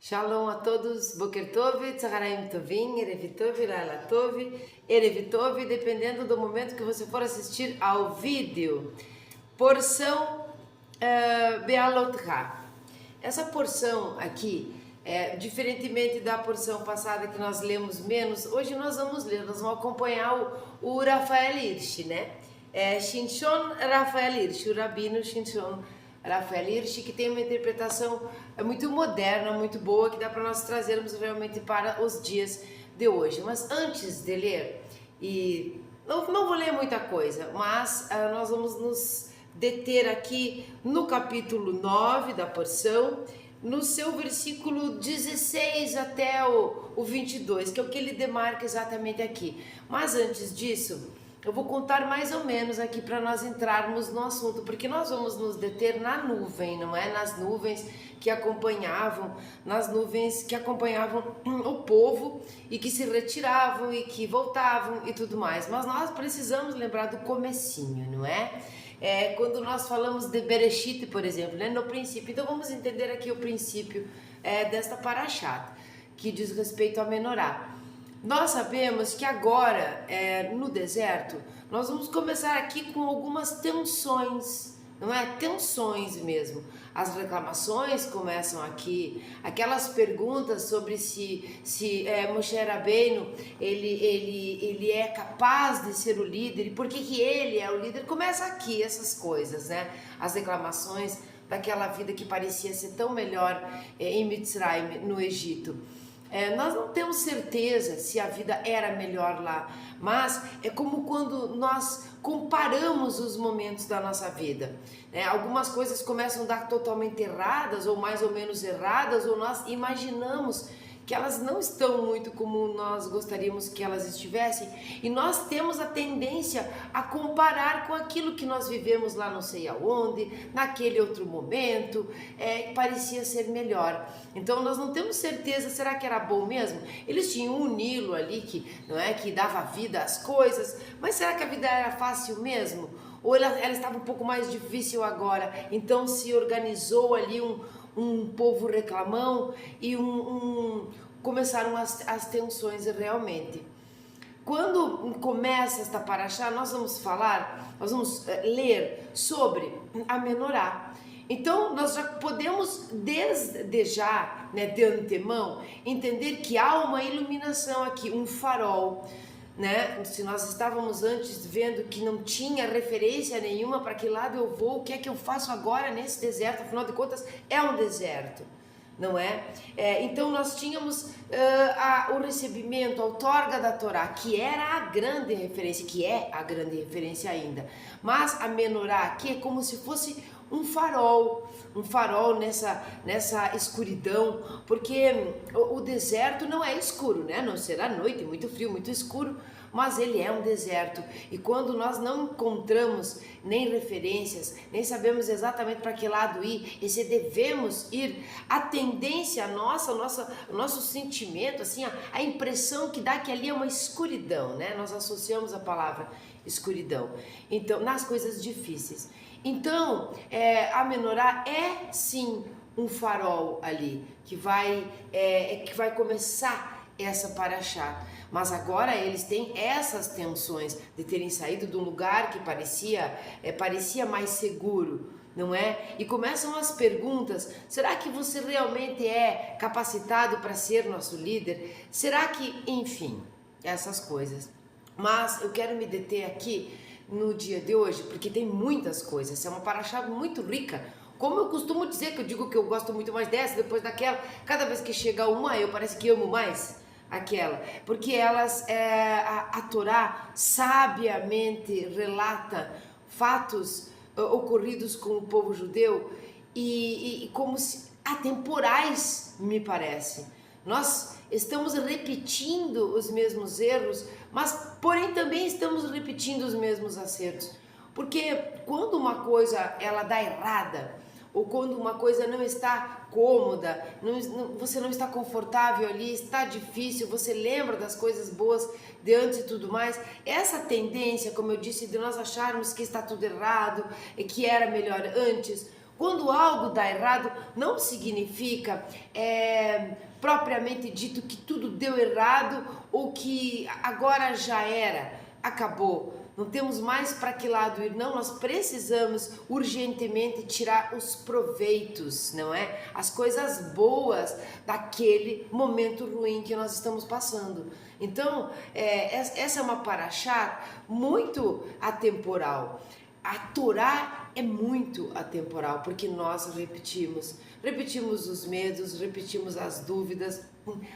Shalom a todos, Boker Tov, Tzaharaim Tovim, Erev Tov, Laila Tov, Erev Tov, dependendo do momento que você for assistir ao vídeo. Porção Bealotcha. Essa porção aqui, diferentemente da porção passada que nós lemos menos, hoje nós vamos acompanhar o Rafael Hirsch, né? Shinshon Rafael Hirsch, o Rabino Shinshon Rafael Hirsch, que tem uma interpretação muito moderna, muito boa, que dá para nós trazermos realmente para os dias de hoje. Mas antes de ler, e não vou ler muita coisa, mas nós vamos nos deter aqui no capítulo 9 da porção, no seu versículo 16 até o 22, que é o que ele demarca exatamente aqui. Mas antes disso, eu vou contar mais ou menos aqui para nós entrarmos no assunto, porque nós vamos nos deter na nuvem, não é? Nas nuvens que acompanhavam, o povo e que se retiravam e que voltavam e tudo mais. Mas nós precisamos lembrar do comecinho, não é? Quando nós falamos de Bereshit, por exemplo, né? No princípio. Então vamos entender aqui o princípio desta parashat, que diz respeito a Menorá. Nós sabemos que agora, no deserto, nós vamos começar aqui com algumas tensões, não é? Tensões mesmo. As reclamações começam aqui, aquelas perguntas sobre se Moshe Rabbeinu, ele é capaz de ser o líder, e por que ele é o líder, começa aqui essas coisas, né? As reclamações daquela vida que parecia ser tão melhor em Mitzrayim, no Egito. Nós não temos certeza se a vida era melhor lá, mas é como quando nós comparamos os momentos da nossa vida, né? Algumas coisas começam a dar totalmente erradas ou mais ou menos erradas, ou nós imaginamos que elas não estão muito como nós gostaríamos que elas estivessem, e nós temos a tendência a comparar com aquilo que nós vivemos lá não sei aonde, naquele outro momento, parecia ser melhor. Então nós não temos certeza, será que era bom mesmo? Eles tinham um Nilo ali que dava vida às coisas, mas será que a vida era fácil mesmo? Ou ela estava um pouco mais difícil agora? Então se organizou ali um povo reclamão e começaram as tensões realmente. Quando começa esta parashá, nós vamos ler sobre a Menorá. Então nós já podemos desde já, né, de antemão, entender que há uma iluminação aqui, um farol, né? Se nós estávamos antes vendo que não tinha referência nenhuma para que lado eu vou, o que é que eu faço agora nesse deserto, afinal de contas é um deserto, não é? Então nós tínhamos o recebimento, a outorga da Torá, que era a grande referência, que é a grande referência ainda, mas a Menorá aqui é como se fosse um farol nessa escuridão, porque o deserto não é escuro, né? Não será noite, muito frio, muito escuro, mas ele é um deserto. E quando nós não encontramos nem referências, nem sabemos exatamente para que lado ir, e se devemos ir, a tendência nossa, o nosso sentimento, assim, a impressão que dá que ali é uma escuridão, né? Nós associamos a palavra escuridão, então, nas coisas difíceis. Então, a Menorá é sim um farol ali, que vai começar essa parashá. Mas agora eles têm essas tensões de terem saído de um lugar que parecia mais seguro, não é? E começam as perguntas: será que você realmente é capacitado para ser nosso líder? Será que, enfim, essas coisas. Mas eu quero me deter aqui no dia de hoje, porque tem muitas coisas, é uma parashá muito rica. Como eu costumo dizer, que eu digo que eu gosto muito mais dessa, depois daquela, cada vez que chega uma, eu parece que amo mais aquela, porque a Torá sabiamente relata fatos ocorridos com o povo judeu e como se atemporais, me parece. Nós estamos repetindo os mesmos erros, mas porém também estamos repetindo os mesmos acertos, porque quando uma coisa ela dá errada, ou quando uma coisa não está cômoda, você não está confortável ali, está difícil, você lembra das coisas boas de antes e tudo mais, essa tendência, como eu disse, de nós acharmos que está tudo errado e que era melhor antes, Quando algo dá errado, não significa propriamente dito que tudo deu errado ou que agora já era, acabou. Não temos mais para que lado ir, não. Nós precisamos urgentemente tirar os proveitos, não é? As coisas boas daquele momento ruim que nós estamos passando. Então, essa é uma paraxá muito atemporal. A Torá é muito atemporal, porque nós repetimos os medos, repetimos as dúvidas,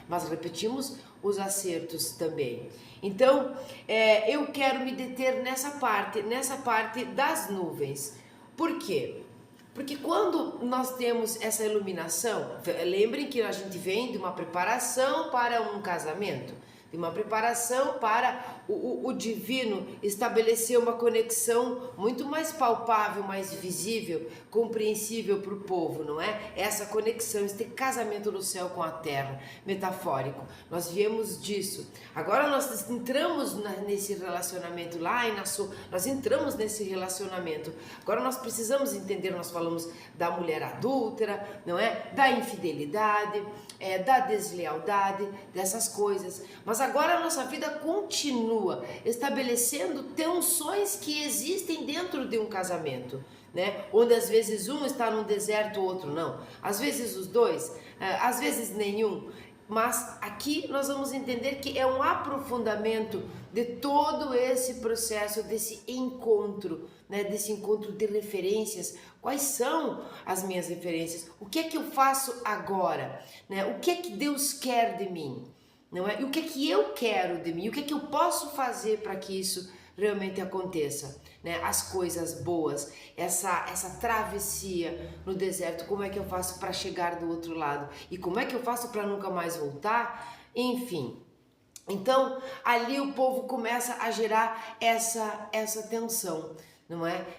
mas repetimos os acertos também. Então, eu quero me deter nessa parte das nuvens. Por quê? Porque quando nós temos essa iluminação, lembrem que a gente vem de uma preparação para um casamento, de uma preparação para o divino estabelecer uma conexão muito mais palpável, mais visível, compreensível para o povo, não é? Essa conexão, esse casamento do céu com a terra, metafórico. Nós viemos disso. Agora nós entramos nesse relacionamento lá em Nassau, nós entramos nesse relacionamento. Agora nós precisamos entender, nós falamos da mulher adúltera, não é? Da infidelidade, da deslealdade, dessas coisas. Mas agora a nossa vida continua estabelecendo tensões que existem dentro de um casamento, né? Onde às vezes um está num deserto, o outro não. Às vezes os dois, às vezes nenhum. Mas aqui nós vamos entender que é um aprofundamento de todo esse processo, desse encontro, né? Desse encontro de referências. Quais são as minhas referências? O que é que eu faço agora? Né? O que é que Deus quer de mim? Não é? E o que é que eu quero de mim? O que é que eu posso fazer para que isso realmente aconteça? Né? As coisas boas, essa travessia no deserto, como é que eu faço para chegar do outro lado? E como é que eu faço para nunca mais voltar? Enfim. Então, ali o povo começa a gerar essa tensão.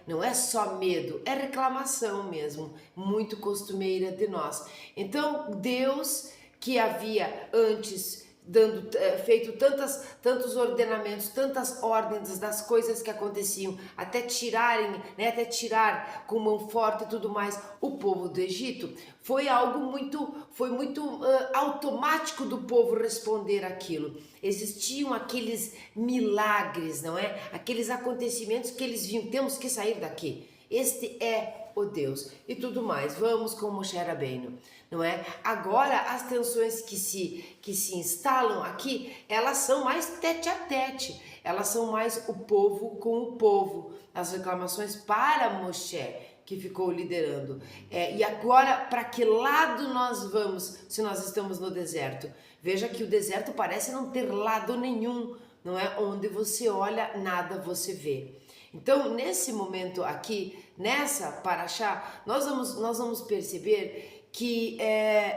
Não é só medo, é reclamação mesmo, muito costumeira de nós. Então, Deus, que havia antes feito tantos ordenamentos, tantas ordens das coisas que aconteciam, até tirarem, né, até tirar com mão forte e tudo mais o povo do Egito, foi muito automático do povo responder aquilo. Existiam aqueles milagres, não é? Aqueles acontecimentos que eles viam, temos que sair daqui. Este é o Deus e tudo mais. Vamos com Moshe Rabbeinu, não é? Agora as tensões que se instalam aqui, elas são mais tete a tete. Elas são mais o povo com o povo. As reclamações para Moshe, que ficou liderando. E agora, para que lado nós vamos se nós estamos no deserto? Veja que o deserto parece não ter lado nenhum, não é? Onde você olha, nada você vê. Então, nesse momento aqui, nessa paraxá, nós vamos perceber que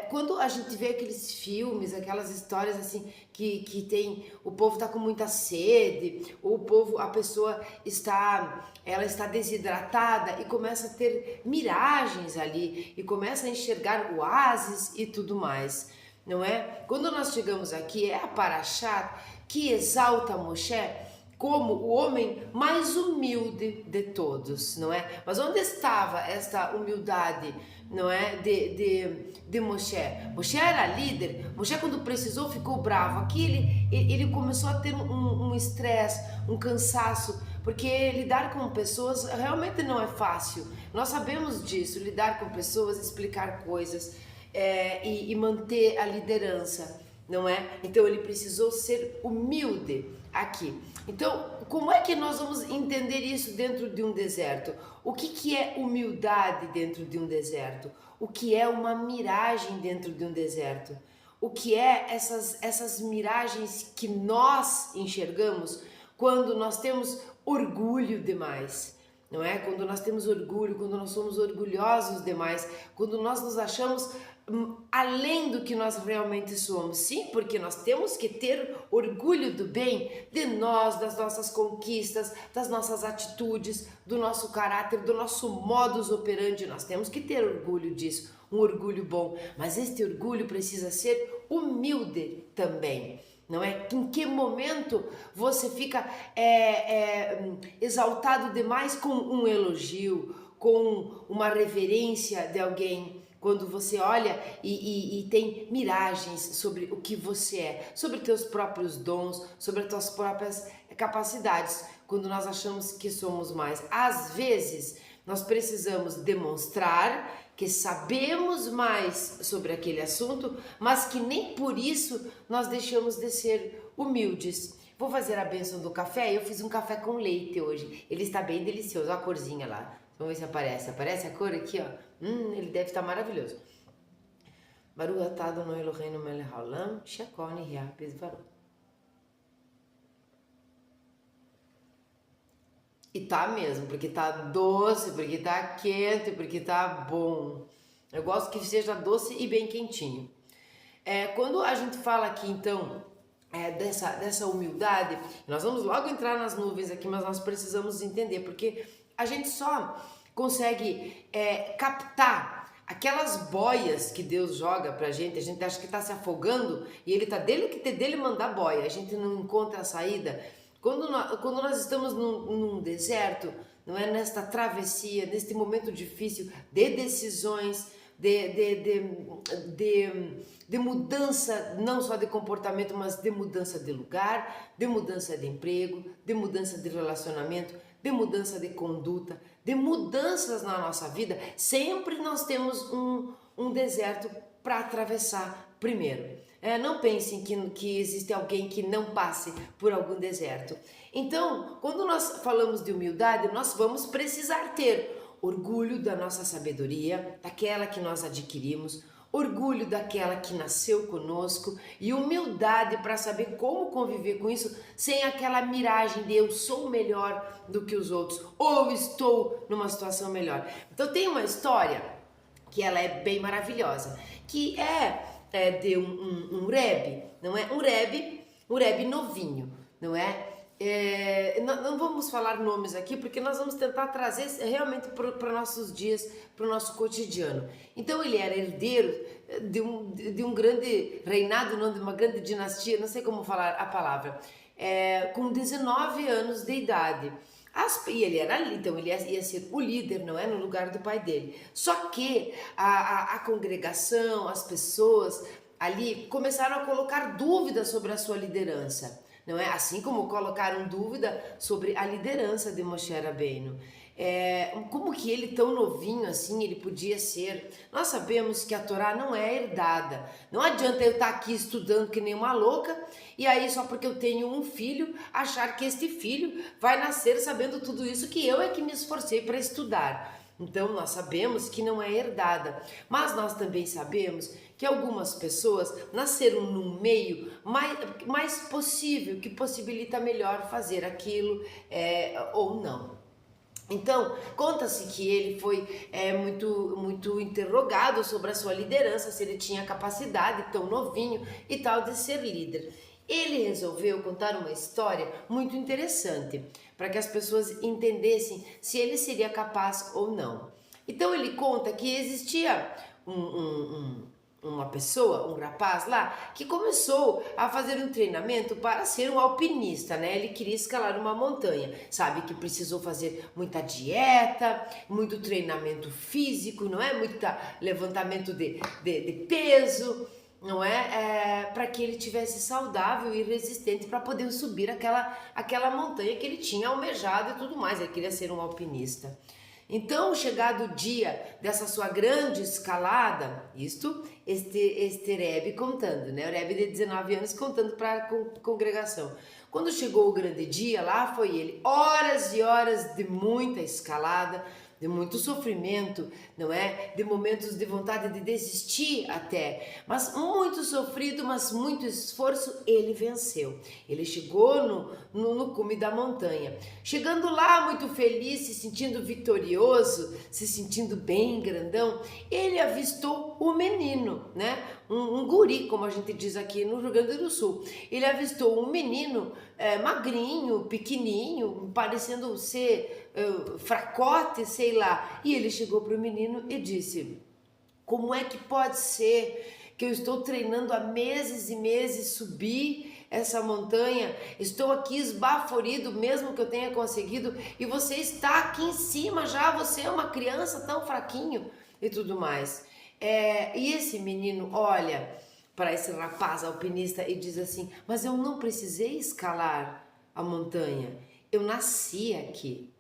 quando a gente vê aqueles filmes, aquelas histórias assim, que tem, o povo está com muita sede, a pessoa está desidratada e começa a ter miragens ali, e começa a enxergar oásis e tudo mais, não é? Quando nós chegamos aqui, é a paraxá que exalta Moshe como o homem mais humilde de todos, não é? Mas onde estava esta humildade, não é, de Moshe? Moshe era líder. Moshe, quando precisou, ficou bravo. Aqui ele começou a ter um estresse, um cansaço, porque lidar com pessoas realmente não é fácil. Nós sabemos disso, lidar com pessoas, explicar coisas e manter a liderança, não é? Então ele precisou ser humilde aqui. Então, como é que nós vamos entender isso dentro de um deserto? O que é humildade dentro de um deserto? O que é uma miragem dentro de um deserto? O que é essas miragens que nós enxergamos quando nós temos orgulho demais? Não é? Quando nós temos orgulho, quando nós somos orgulhosos demais, quando nós nos achamos além do que nós realmente somos. Sim, porque nós temos que ter orgulho do bem, de nós, das nossas conquistas, das nossas atitudes, do nosso caráter, do nosso modus operandi. Nós temos que ter orgulho disso, um orgulho bom, mas este orgulho precisa ser humilde também. Não é? Em que momento você fica exaltado demais com um elogio, com com uma reverência de alguém, quando você olha e tem miragens sobre o que você é, sobre teus próprios dons, sobre as tuas próprias capacidades, quando nós achamos que somos mais. Às vezes, nós precisamos demonstrar que sabemos mais sobre aquele assunto, mas que nem por isso nós deixamos de ser humildes. Vou fazer a bênção do café. Eu fiz um café com leite hoje. Ele está bem delicioso. Olha a corzinha lá. Vamos ver se aparece. Aparece a cor aqui, ó. Ele deve estar maravilhoso. Baruch atah Adonai Eloheinu melech haolam, shekol nihya b'dvaro. E tá mesmo, porque tá doce, porque tá quente, porque tá bom. Eu gosto que seja doce e bem quentinho. Quando a gente fala aqui, então, dessa humildade, nós vamos logo entrar nas nuvens aqui, mas nós precisamos entender, porque a gente só consegue captar aquelas boias que Deus joga pra gente. A gente acha que tá se afogando e ele tá dele mandar boia, a gente não encontra a saída. Quando nós estamos num deserto, não é, nesta travessia, neste momento difícil de decisões, de mudança, não só de comportamento, mas de mudança de lugar, de mudança de emprego, de mudança de relacionamento, de mudança de conduta, de mudanças na nossa vida, sempre nós temos um deserto para atravessar primeiro. Não pensem que existe alguém que não passe por algum deserto. Então, quando nós falamos de humildade, nós vamos precisar ter orgulho da nossa sabedoria, daquela que nós adquirimos, orgulho daquela que nasceu conosco e humildade para saber como conviver com isso sem aquela miragem de eu sou melhor do que os outros ou estou numa situação melhor. Então tem uma história que ela é bem maravilhosa, que de um Rebbe, não é? Um Rebbe novinho, não é? Não vamos falar nomes aqui, porque nós vamos tentar trazer realmente para nossos dias, para o nosso cotidiano. Então ele era herdeiro de um grande reinado, não, de uma grande dinastia, não sei como falar a palavra, com 19 anos de idade. E ele era, então ele ia ser o líder, não é, no lugar do pai dele. Só que a congregação, as pessoas ali começaram a colocar dúvidas sobre a sua liderança. Não é? Assim como colocaram dúvida sobre a liderança de Moshe Rabbeinu. Como que ele tão novinho assim, ele podia ser? Nós sabemos que a Torá não é herdada. Não adianta eu estar aqui estudando que nem uma louca e aí só porque eu tenho um filho, achar que este filho vai nascer sabendo tudo isso que eu é que me esforcei para estudar. Então nós sabemos que não é herdada, mas nós também sabemos que algumas pessoas nasceram num meio mais possível, que possibilita melhor fazer aquilo ou não. Então, conta-se que ele foi muito interrogado sobre a sua liderança, se ele tinha capacidade, tão novinho e tal, de ser líder. Ele resolveu contar uma história muito interessante, para que as pessoas entendessem se ele seria capaz ou não. Então ele conta que existia uma pessoa, um rapaz lá, que começou a fazer um treinamento para ser um alpinista, né? Ele queria escalar uma montanha, sabe que precisou fazer muita dieta, muito treinamento físico, não é? Muito levantamento de peso, não é? Para que ele tivesse saudável e resistente para poder subir aquela montanha que ele tinha almejado e tudo mais. Ele queria ser um alpinista. Então, chegado o dia dessa sua grande escalada, este Rebbe contando, né? O Rebbe de 19 anos contando para a congregação. Quando chegou o grande dia, lá foi ele, horas e horas de muita escalada, de muito sofrimento, não é? De momentos de vontade de desistir até, mas muito sofrido, mas muito esforço, ele venceu. Ele chegou no cume da montanha. Chegando lá muito feliz, se sentindo vitorioso, se sentindo bem grandão, ele avistou o menino, né? Um guri, como a gente diz aqui no Rio Grande do Sul. Ele avistou um menino magrinho, pequenininho, parecendo ser fracote, sei lá. E ele chegou para o menino e disse: como é que pode ser que eu estou treinando há meses e meses subir essa montanha, estou aqui esbaforido mesmo que eu tenha conseguido, e você está aqui em cima já, você é uma criança tão fraquinho e tudo mais. E esse menino olha para esse rapaz alpinista e diz assim: mas eu não precisei escalar a montanha, eu nasci aqui.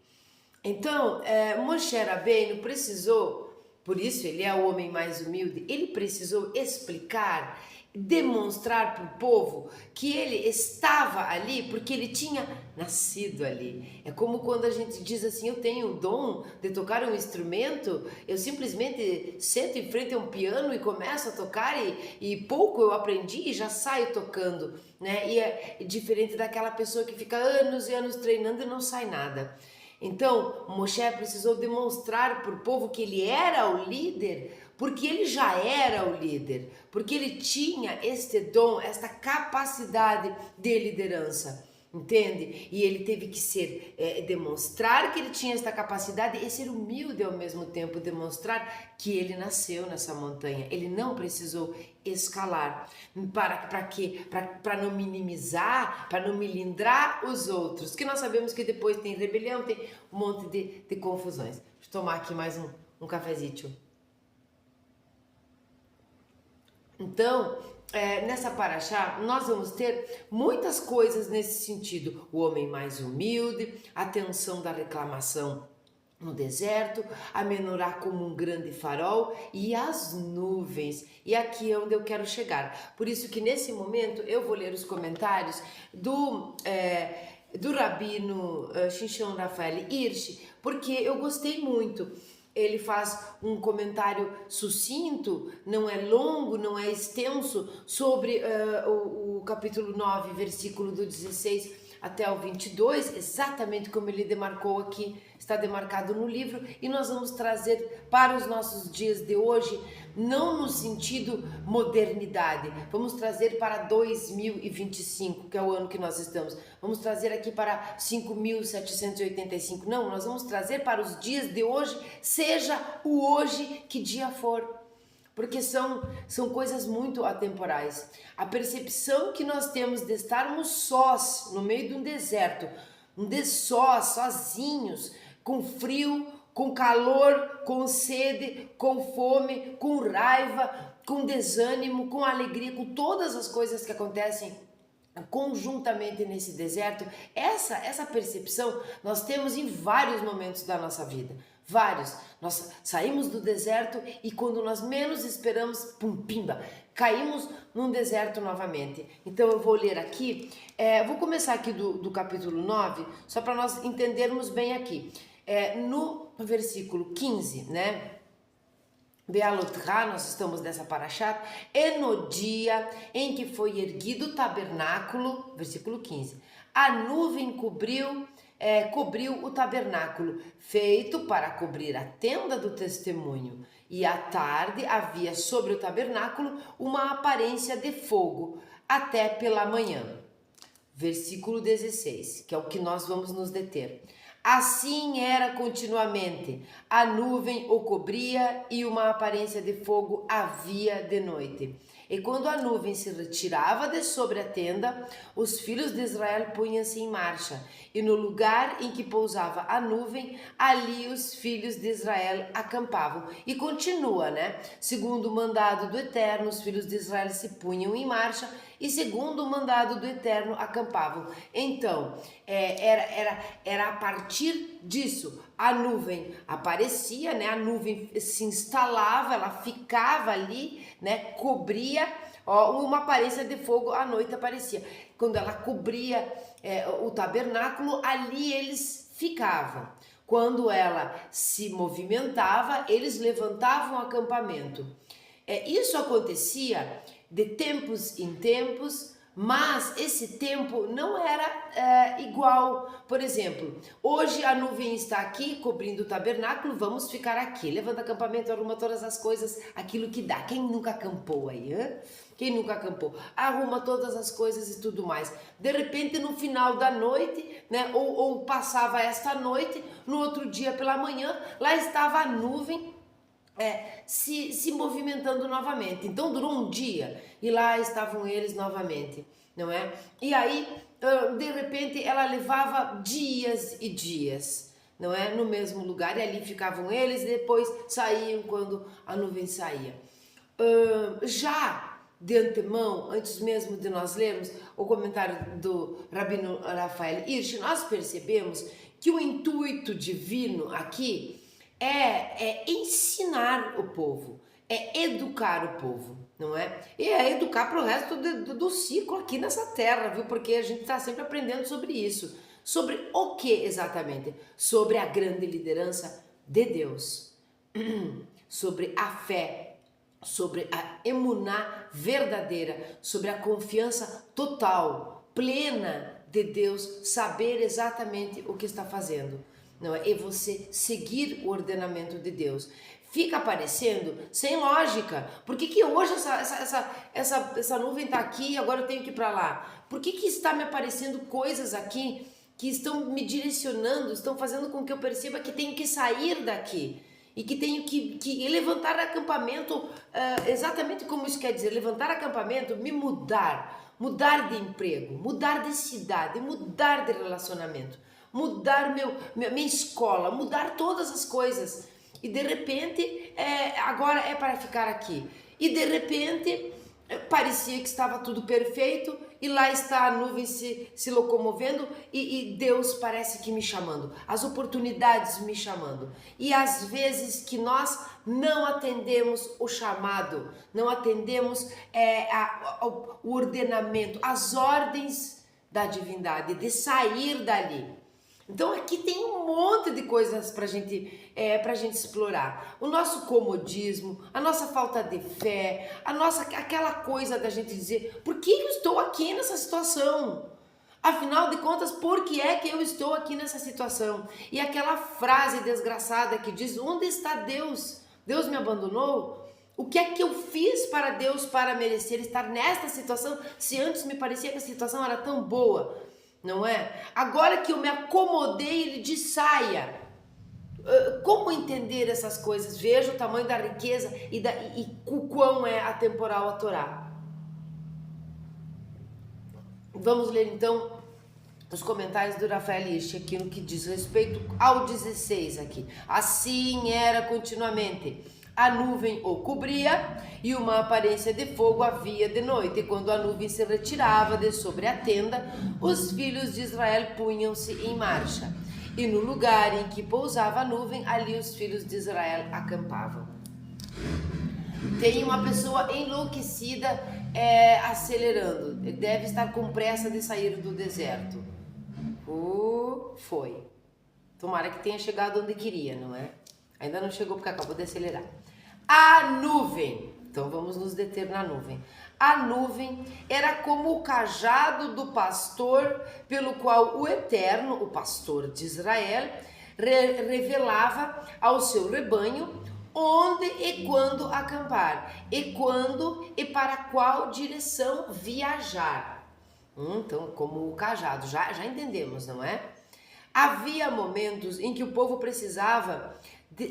Então, Moshe Rabbeinu precisou, por isso ele é o homem mais humilde, ele precisou explicar, demonstrar para o povo que ele estava ali porque ele tinha nascido ali. É como quando a gente diz assim: eu tenho o dom de tocar um instrumento, eu simplesmente sento em frente a um piano e começo a tocar e pouco eu aprendi e já saio tocando, né? E é diferente daquela pessoa que fica anos e anos treinando e não sai nada. Então, Moshe precisou demonstrar para o povo que ele era o líder, porque ele já era o líder, porque ele tinha este dom, esta capacidade de liderança, entende? E ele teve que demonstrar que ele tinha esta capacidade e ser humilde ao mesmo tempo, demonstrar que ele nasceu nessa montanha, ele não precisou escalar. Para quê? Para não minimizar, para não melindrar os outros, que nós sabemos que depois tem rebelião, tem um monte de confusões. Deixa eu tomar aqui mais um cafezinho. Então, nessa paraxá, nós vamos ter muitas coisas nesse sentido. O homem mais humilde, a tensão da reclamação no deserto, a menorá como um grande farol e as nuvens. E aqui é onde eu quero chegar. Por isso que nesse momento eu vou ler os comentários do rabino Shimshon Rafael Hirsch, porque eu gostei muito. Ele faz um comentário sucinto, não é longo, não é extenso, sobre o capítulo 9, versículo do 16 até o 22, exatamente como ele demarcou aqui, está demarcado no livro, e nós vamos trazer para os nossos dias de hoje, não no sentido modernidade, vamos trazer para 2025, que é o ano que nós estamos, vamos trazer aqui para 5.785, não, nós vamos trazer para os dias de hoje, seja o hoje que dia for, porque são coisas muito atemporais. A percepção que nós temos de estarmos sós no meio de um deserto, sozinhos, com frio, com calor, com sede, com fome, com raiva, com desânimo, com alegria, com todas as coisas que acontecem conjuntamente nesse deserto, essa percepção nós temos em vários momentos da nossa vida. Vários. Nós saímos do deserto e quando nós menos esperamos, pum, pimba, caímos num deserto novamente. Então eu vou ler aqui, vou começar aqui do capítulo 9, só para nós entendermos bem aqui. No versículo 15, né? Bealotra, nós estamos nessa paraxá, e no dia em que foi erguido o tabernáculo, versículo 15, a nuvem cobriu o tabernáculo, feito para cobrir a tenda do testemunho, e à tarde havia sobre o tabernáculo uma aparência de fogo, até pela manhã. Versículo 16, que é o que nós vamos nos deter. Assim era continuamente, a nuvem o cobria e uma aparência de fogo havia de noite. E quando a nuvem se retirava de sobre a tenda, os filhos de Israel punham-se em marcha, e no lugar em que pousava a nuvem, ali os filhos de Israel acampavam. E continua, né? Segundo o mandado do Eterno, os filhos de Israel se punham em marcha, e segundo o mandado do Eterno acampavam. Então, era a partir disso, a nuvem aparecia, né? A nuvem se instalava, ela ficava ali, né? Cobria, uma aparência de fogo à noite aparecia. Quando ela cobria o tabernáculo, ali eles ficavam. Quando ela se movimentava, eles levantavam o acampamento. Isso acontecia de tempos em tempos, mas esse tempo não era igual. Por exemplo, hoje a nuvem está aqui cobrindo o tabernáculo, vamos ficar aqui, levanta acampamento, arruma todas as coisas, aquilo que dá. Quem nunca acampou aí, hein? Quem nunca acampou? Arruma todas as coisas e tudo mais. De repente, no final da noite, né, ou passava esta noite, no outro dia pela manhã, lá estava a nuvem se movimentando novamente. Então durou um dia e lá estavam eles novamente, não é? E aí, de repente, ela levava dias e dias, não é? No mesmo lugar, e ali ficavam eles e depois saíam quando a nuvem saía. Já de antemão, antes mesmo de nós lermos o comentário do Rabino Rafael Hirsch, nós percebemos que o intuito divino aqui é ensinar o povo, é educar o povo, não é? E é educar para o resto do ciclo aqui nessa terra, viu? Porque a gente está sempre aprendendo sobre isso. Sobre o que exatamente? Sobre a grande liderança de Deus, sobre a fé, sobre a emuná verdadeira, sobre a confiança total, plena de Deus, saber exatamente o que está fazendo, não é? E você seguir o ordenamento de Deus. Fica parecendo sem lógica. Por que hoje essa nuvem está aqui e agora eu tenho que ir para lá? Por que está me aparecendo coisas aqui que estão me direcionando, estão fazendo com que eu perceba que tenho que sair daqui? E que tenho que levantar acampamento, exatamente como isso quer dizer, levantar acampamento, me mudar de emprego, mudar de cidade, mudar de relacionamento, mudar minha escola, mudar todas as coisas. E de repente, agora é para ficar aqui. E de repente, parecia que estava tudo perfeito, e lá está a nuvem se locomovendo e Deus parece que me chamando, as oportunidades me chamando. E às vezes que nós não atendemos o chamado, não atendemos o ordenamento, as ordens da divindade, de sair dali. Então aqui tem um monte de coisas pra gente explorar. O nosso comodismo, a nossa falta de fé, aquela coisa da gente dizer, por que eu estou aqui nessa situação? Afinal de contas, por que é que eu estou aqui nessa situação? E aquela frase desgraçada que diz, onde está Deus? Deus me abandonou? O que é que eu fiz para Deus para merecer estar nesta situação, se antes me parecia que a situação era tão boa? Não é? Agora que eu me acomodei, ele diz, saia. Como entender essas coisas? Veja o tamanho da riqueza e o quão é atemporal a Torá. Vamos ler então os comentários do Rafael Hirsch aqui no que diz respeito ao 16 aqui. Assim era continuamente. A nuvem o cobria e uma aparência de fogo havia de noite. E quando a nuvem se retirava de sobre a tenda, os filhos de Israel punham-se em marcha. E no lugar em que pousava a nuvem, ali os filhos de Israel acampavam. Tem uma pessoa enlouquecida acelerando. Ele deve estar com pressa de sair do deserto. Foi. Tomara que tenha chegado onde queria, não é? Ainda não chegou porque acabou de acelerar. A nuvem, então vamos nos deter na nuvem. A nuvem era como o cajado do pastor, pelo qual o Eterno, o pastor de Israel, revelava ao seu rebanho onde e quando acampar, e quando e para qual direção viajar. Então, como o cajado, já entendemos, não é? Havia momentos em que o povo precisava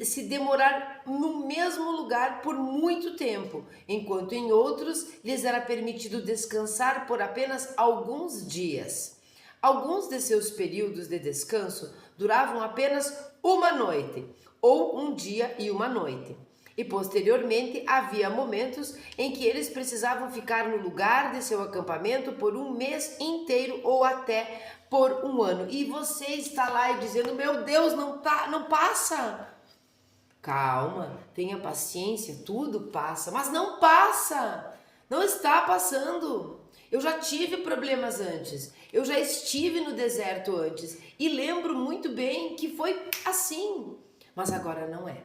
se demorar no mesmo lugar por muito tempo, enquanto em outros lhes era permitido descansar por apenas alguns dias. Alguns de seus períodos de descanso duravam apenas uma noite, ou um dia e uma noite. E posteriormente havia momentos em que eles precisavam ficar no lugar de seu acampamento por um mês inteiro ou até por um ano. E você está lá e dizendo, meu Deus, não passa. Calma, tenha paciência, tudo passa, mas não passa, não está passando. Eu já tive problemas antes, eu já estive no deserto antes e lembro muito bem que foi assim, mas agora não é.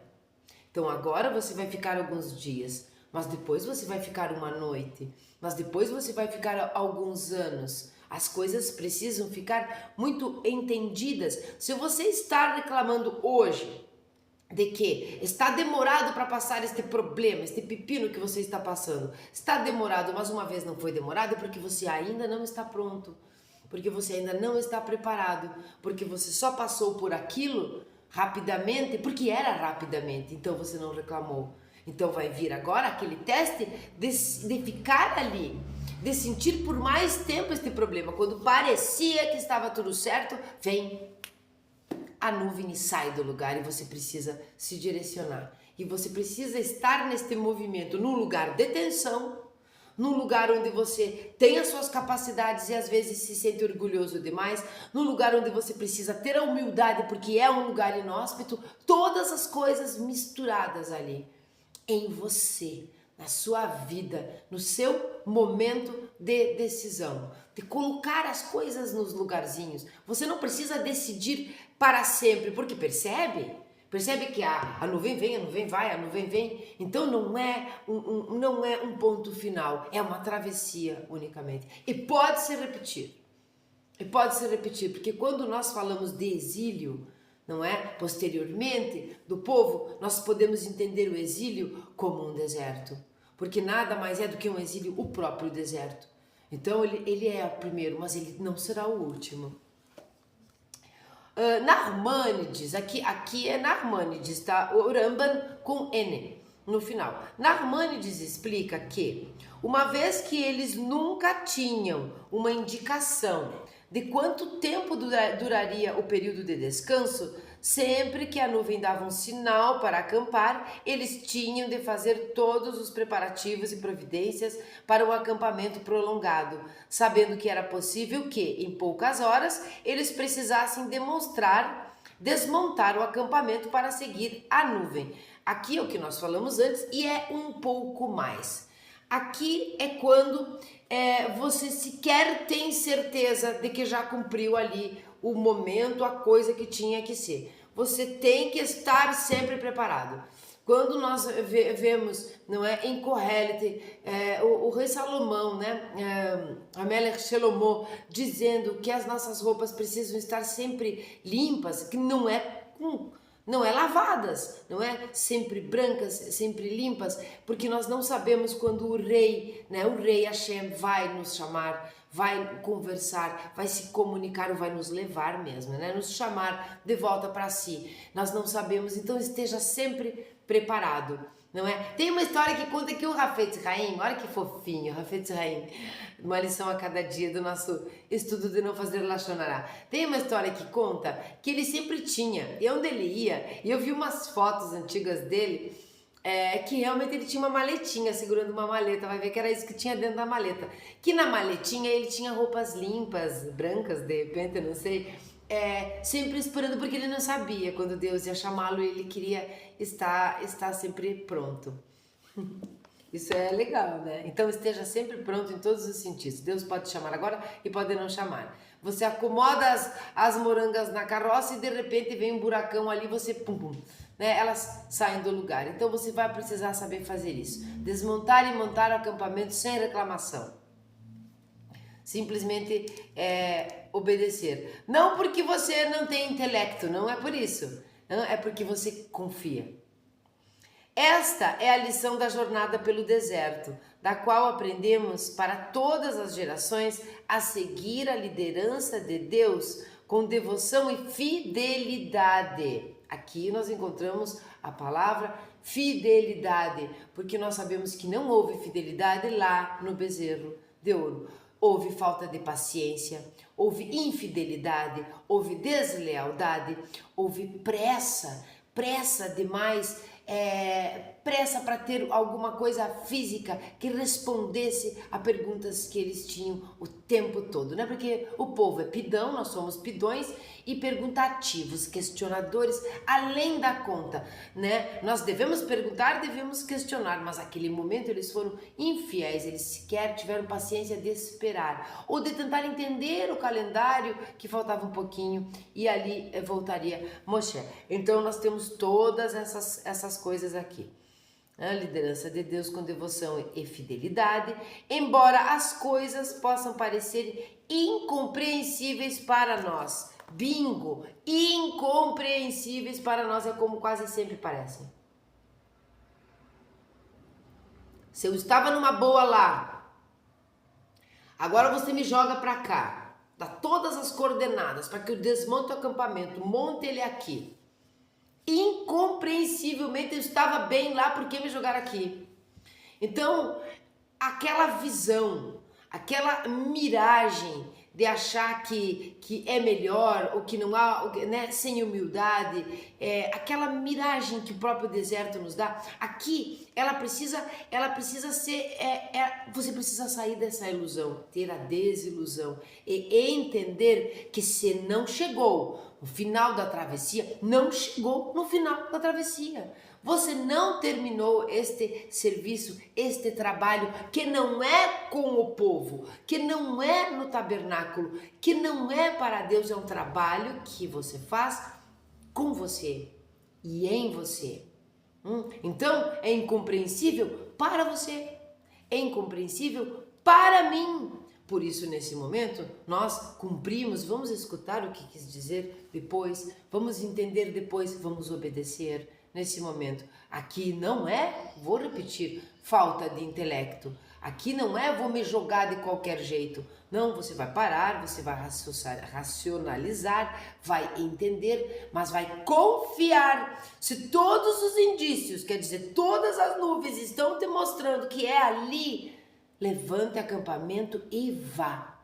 Então agora você vai ficar alguns dias, mas depois você vai ficar uma noite, mas depois você vai ficar alguns anos. As coisas precisam ficar muito entendidas. Se você está reclamando hoje de que está demorado para passar este problema, este pepino que você está passando, está demorado, mas uma vez não foi demorado, é porque você ainda não está pronto, porque você ainda não está preparado, porque você só passou por aquilo rapidamente, porque era rapidamente, então você não reclamou. Então vai vir agora aquele teste de ficar ali, de sentir por mais tempo este problema. Quando parecia que estava tudo certo, vem a nuvem e sai do lugar e você precisa se direcionar. E você precisa estar neste movimento, num lugar de tensão, num lugar onde você tem as suas capacidades e às vezes se sente orgulhoso demais, num lugar onde você precisa ter a humildade porque é um lugar inóspito, todas as coisas misturadas ali em você, na sua vida, no seu momento de decisão, de colocar as coisas nos lugarzinhos. Você não precisa decidir para sempre, porque percebe que a nuvem vem, a nuvem vai, a nuvem vem. Então não é um ponto final, é uma travessia unicamente. E pode se repetir. Porque quando nós falamos de exílio, não é? Posteriormente, do povo, nós podemos entender o exílio como um deserto. Porque nada mais é do que um exílio, o próprio deserto. Então ele é o primeiro, mas ele não será o último. Narmânides, aqui é Narmânides, tá? O Ramban com N no final. Narmânides explica que, uma vez que eles nunca tinham uma indicação de quanto tempo duraria o período de descanso, sempre que a nuvem dava um sinal para acampar, eles tinham de fazer todos os preparativos e providências para um acampamento prolongado, sabendo que era possível que, em poucas horas, eles precisassem desmontar o acampamento para seguir a nuvem. Aqui é o que nós falamos antes e é um pouco mais. Aqui é quando você sequer tem certeza de que já cumpriu ali o momento, a coisa que tinha que ser. Você tem que estar sempre preparado. Quando nós vemos, não é, em Kohelet, o rei Salomão, né, Amelech Shelomo, dizendo que as nossas roupas precisam estar sempre limpas, que não é lavadas, não é? Sempre brancas, sempre limpas, porque nós não sabemos quando o rei Hashem vai nos chamar, vai conversar, vai se comunicar ou vai nos levar mesmo, né? Nos chamar de volta para si. Nós não sabemos, então esteja sempre preparado, não é? Tem uma história que conta que o Hafetz Haim, olha que fofinho, Hafetz Haim, uma lição a cada dia do nosso estudo de não fazer Lashon Hará. Tem uma história que conta que ele sempre tinha, e onde ele ia, e eu vi umas fotos antigas dele, que realmente ele tinha uma maletinha, segurando uma maleta, vai ver que era isso que tinha dentro da maleta. Que na maletinha ele tinha roupas limpas, brancas de repente, eu não sei, sempre esperando, porque ele não sabia quando Deus ia chamá-lo, ele queria estar sempre pronto. Isso é legal, né? Então esteja sempre pronto em todos os sentidos. Deus pode chamar agora e pode não chamar. Você acomoda as morangas na carroça e de repente vem um buracão ali, você pum pum, né? Elas saem do lugar. Então você vai precisar saber fazer isso. Desmontar e montar o acampamento sem reclamação. Simplesmente obedecer. Não porque você não tem intelecto, não é por isso. Não, é porque você confia. Esta é a lição da jornada pelo deserto, da qual aprendemos para todas as gerações a seguir a liderança de Deus com devoção e fidelidade. Aqui nós encontramos a palavra fidelidade, porque nós sabemos que não houve fidelidade lá no bezerro de ouro. Houve falta de paciência, houve infidelidade, houve deslealdade, houve pressa demais, pressa para ter alguma coisa física que respondesse a perguntas que eles tinham o tempo todo, né? Porque o povo é pidão, nós somos pidões e perguntativos, questionadores além da conta, né? Nós devemos perguntar, devemos questionar, mas naquele momento eles foram infiéis, eles sequer tiveram paciência de esperar ou de tentar entender o calendário, que faltava um pouquinho e ali voltaria Moshe. Então nós temos todas essas coisas aqui. A liderança de Deus com devoção e fidelidade, embora as coisas possam parecer incompreensíveis para nós. Bingo! Incompreensíveis para nós é como quase sempre parecem. Se eu estava numa boa lá, agora você me joga para cá, dá todas as coordenadas para que eu desmonte o acampamento, monte ele aqui. incompreensivelmente eu estava bem lá, por que me jogaram aqui? Então, aquela visão, aquela miragem de achar que é melhor ou que não há, né, sem humildade, aquela miragem que o próprio deserto nos dá, aqui ela precisa ser, você precisa sair dessa ilusão, ter a desilusão e entender que se não chegou no final da travessia, não chegou no final da travessia. Você não terminou este serviço, este trabalho, que não é com o povo, que não é no tabernáculo, que não é para Deus, é um trabalho que você faz com você e em você. Então, é incompreensível para você, é incompreensível para mim. Por isso, nesse momento, nós cumprimos, vamos escutar o que quis dizer depois, vamos entender depois, vamos obedecer. Nesse momento, aqui não é, vou repetir, falta de intelecto. Aqui não é vou me jogar de qualquer jeito. Não, você vai parar, você vai racionalizar, vai entender, mas vai confiar. Se todos os indícios, quer dizer, todas as nuvens estão te mostrando que é ali, levante acampamento e vá.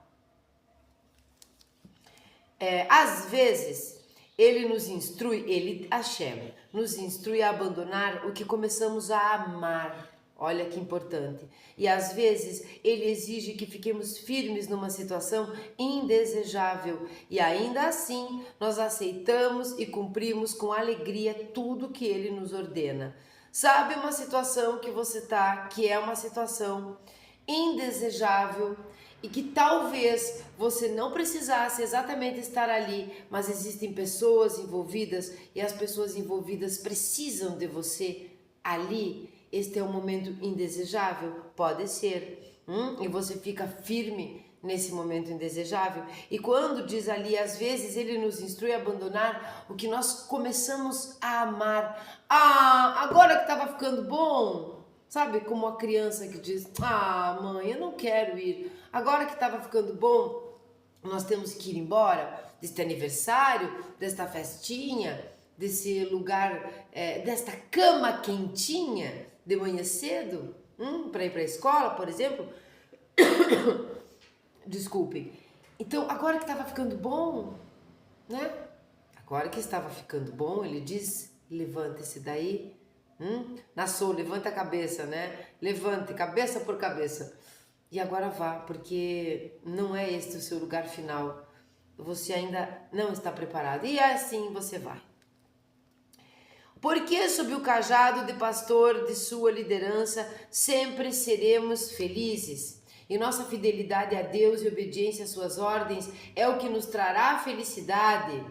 Às vezes, ele nos instrui, Hashem, nos instrui a abandonar o que começamos a amar. Olha que importante. E às vezes ele exige que fiquemos firmes numa situação indesejável. E ainda assim nós aceitamos e cumprimos com alegria tudo que ele nos ordena. Sabe uma situação que você está, que é uma situação indesejável e que talvez você não precisasse exatamente estar ali, mas existem pessoas envolvidas e as pessoas envolvidas precisam de você ali. Este é um momento indesejável? Pode ser. E você fica firme nesse momento indesejável. E quando diz ali, às vezes ele nos instrui a abandonar o que nós começamos a amar. Agora que estava ficando bom. Sabe, como a criança que diz, mãe, eu não quero ir. Agora que estava ficando bom, nós temos que ir embora deste aniversário, desta festinha, desse lugar, desta cama quentinha de manhã cedo, para ir para a escola, por exemplo. Desculpem. Então, agora que estava ficando bom, né? Agora que estava ficando bom, ele diz, levante-se daí. Nassau, levanta a cabeça, né? Levante, cabeça por cabeça. E agora vá, porque não é este o seu lugar final. Você ainda não está preparado. E assim você vai. Porque sob o cajado de pastor de sua liderança sempre seremos felizes. E nossa fidelidade a Deus e obediência às suas ordens é o que nos trará felicidade.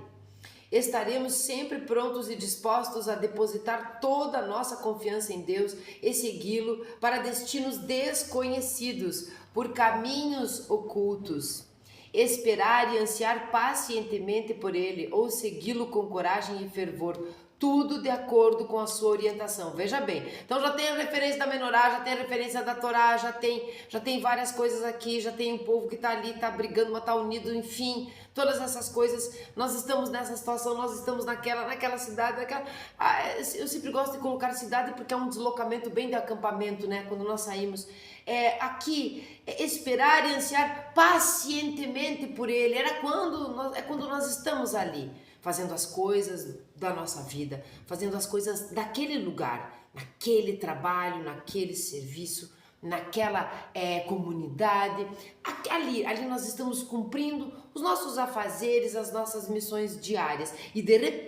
Estaremos sempre prontos e dispostos a depositar toda a nossa confiança em Deus e segui-lo para destinos desconhecidos, por caminhos ocultos. Esperar e ansiar pacientemente por Ele ou segui-lo com coragem e fervor, tudo de acordo com a sua orientação. Veja bem, então já tem a referência da Menorá, já tem a referência da Torá, já tem várias coisas aqui, já tem um povo que está ali, está brigando, mas está unido, enfim, todas essas coisas. Nós estamos nessa situação, nós estamos naquela cidade, eu sempre gosto de colocar cidade porque é um deslocamento bem de acampamento, né? Quando nós saímos esperar e ansiar pacientemente por Ele, quando nós estamos ali, fazendo as coisas da nossa vida, fazendo as coisas daquele lugar, naquele trabalho, naquele serviço, naquela comunidade. Ali nós estamos cumprindo os nossos afazeres, as nossas missões diárias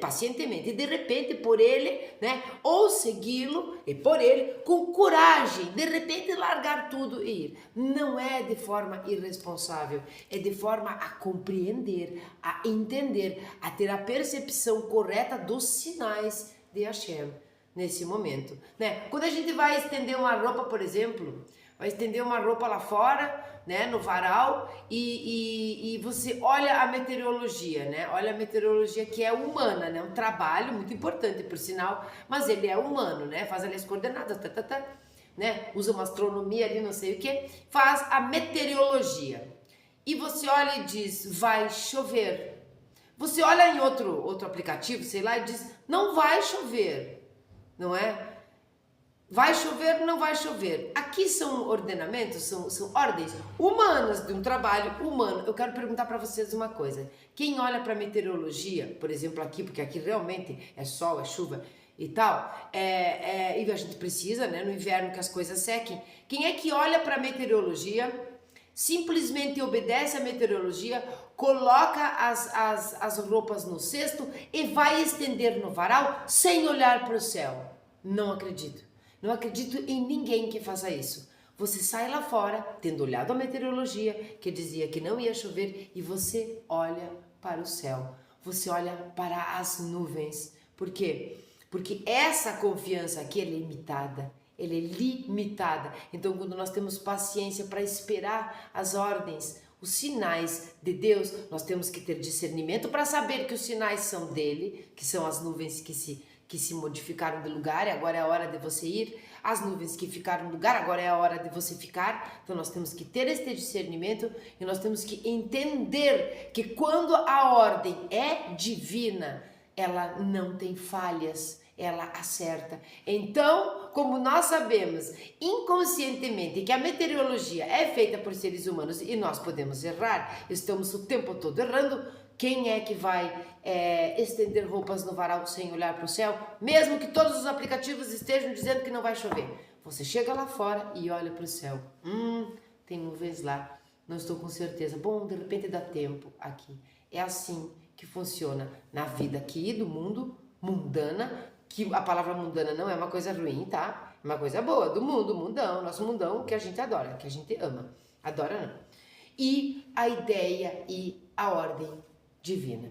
pacientemente, e de repente por Ele, né, ou segui-lo e por Ele, com coragem, de repente largar tudo e ir. Não é de forma irresponsável, é de forma a compreender, a entender, a ter a percepção correta dos sinais de Hashem nesse momento, né? Quando a gente vai estender uma roupa, por exemplo, vai estender uma roupa lá fora, né, no varal, e você olha a meteorologia, né? Olha a meteorologia que é humana, né? Um trabalho muito importante, por sinal, mas ele é humano, né? Faz ali as coordenadas, né? Usa uma astronomia ali, não sei o que, faz a meteorologia. E você olha e diz, vai chover. Você olha em outro aplicativo, sei lá, e diz, Não vai chover, não é? Vai chover, não vai chover. Aqui são ordenamentos, são ordens humanas de um trabalho humano. Eu quero perguntar para vocês uma coisa. Quem olha para a meteorologia, por exemplo aqui, porque aqui realmente é sol, é chuva e tal, e a gente precisa, né, no inverno que as coisas sequem. Quem é que olha para a meteorologia, simplesmente obedece à meteorologia, coloca as roupas no cesto e vai estender no varal sem olhar para o céu? Não acredito. Não acredito em ninguém que faça isso. Você sai lá fora, tendo olhado a meteorologia, que dizia que não ia chover, e você olha para o céu. Você olha para as nuvens. Por quê? Porque essa confiança aqui é limitada. Ela é limitada. Então, quando nós temos paciência para esperar as ordens, os sinais de Deus, nós temos que ter discernimento para saber que os sinais são dele, que são as nuvens que se modificaram de lugar e agora é a hora de você ir, as nuvens que ficaram no lugar, agora é a hora de você ficar. Então nós temos que ter este discernimento e nós temos que entender que quando a ordem é divina, ela não tem falhas, ela acerta. Então, como nós sabemos inconscientemente que a meteorologia é feita por seres humanos e nós podemos errar, estamos o tempo todo errando, quem é que vai estender roupas no varal sem olhar para o céu? Mesmo que todos os aplicativos estejam dizendo que não vai chover. Você chega lá fora e olha para o céu. Tem nuvens lá. Não estou com certeza. Bom, de repente dá tempo aqui. É assim que funciona na vida aqui do mundo, mundana, que a palavra mundana não é uma coisa ruim, tá? É uma coisa boa, do mundo, mundão, nosso mundão que a gente adora, que a gente ama. Adora não. E a ideia e a ordem divina.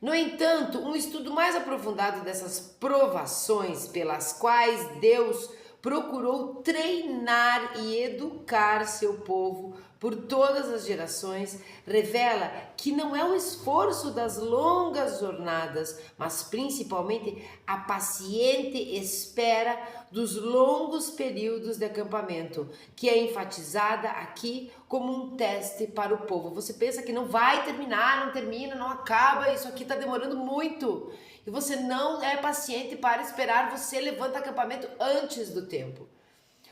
No entanto, um estudo mais aprofundado dessas provações pelas quais Deus procurou treinar e educar seu povo por todas as gerações, revela que não é o esforço das longas jornadas, mas principalmente a paciente espera dos longos períodos de acampamento, que é enfatizada aqui como um teste para o povo. Você pensa que não vai terminar, não termina, não acaba, isso aqui está demorando muito. E você não é paciente para esperar, você levanta acampamento antes do tempo.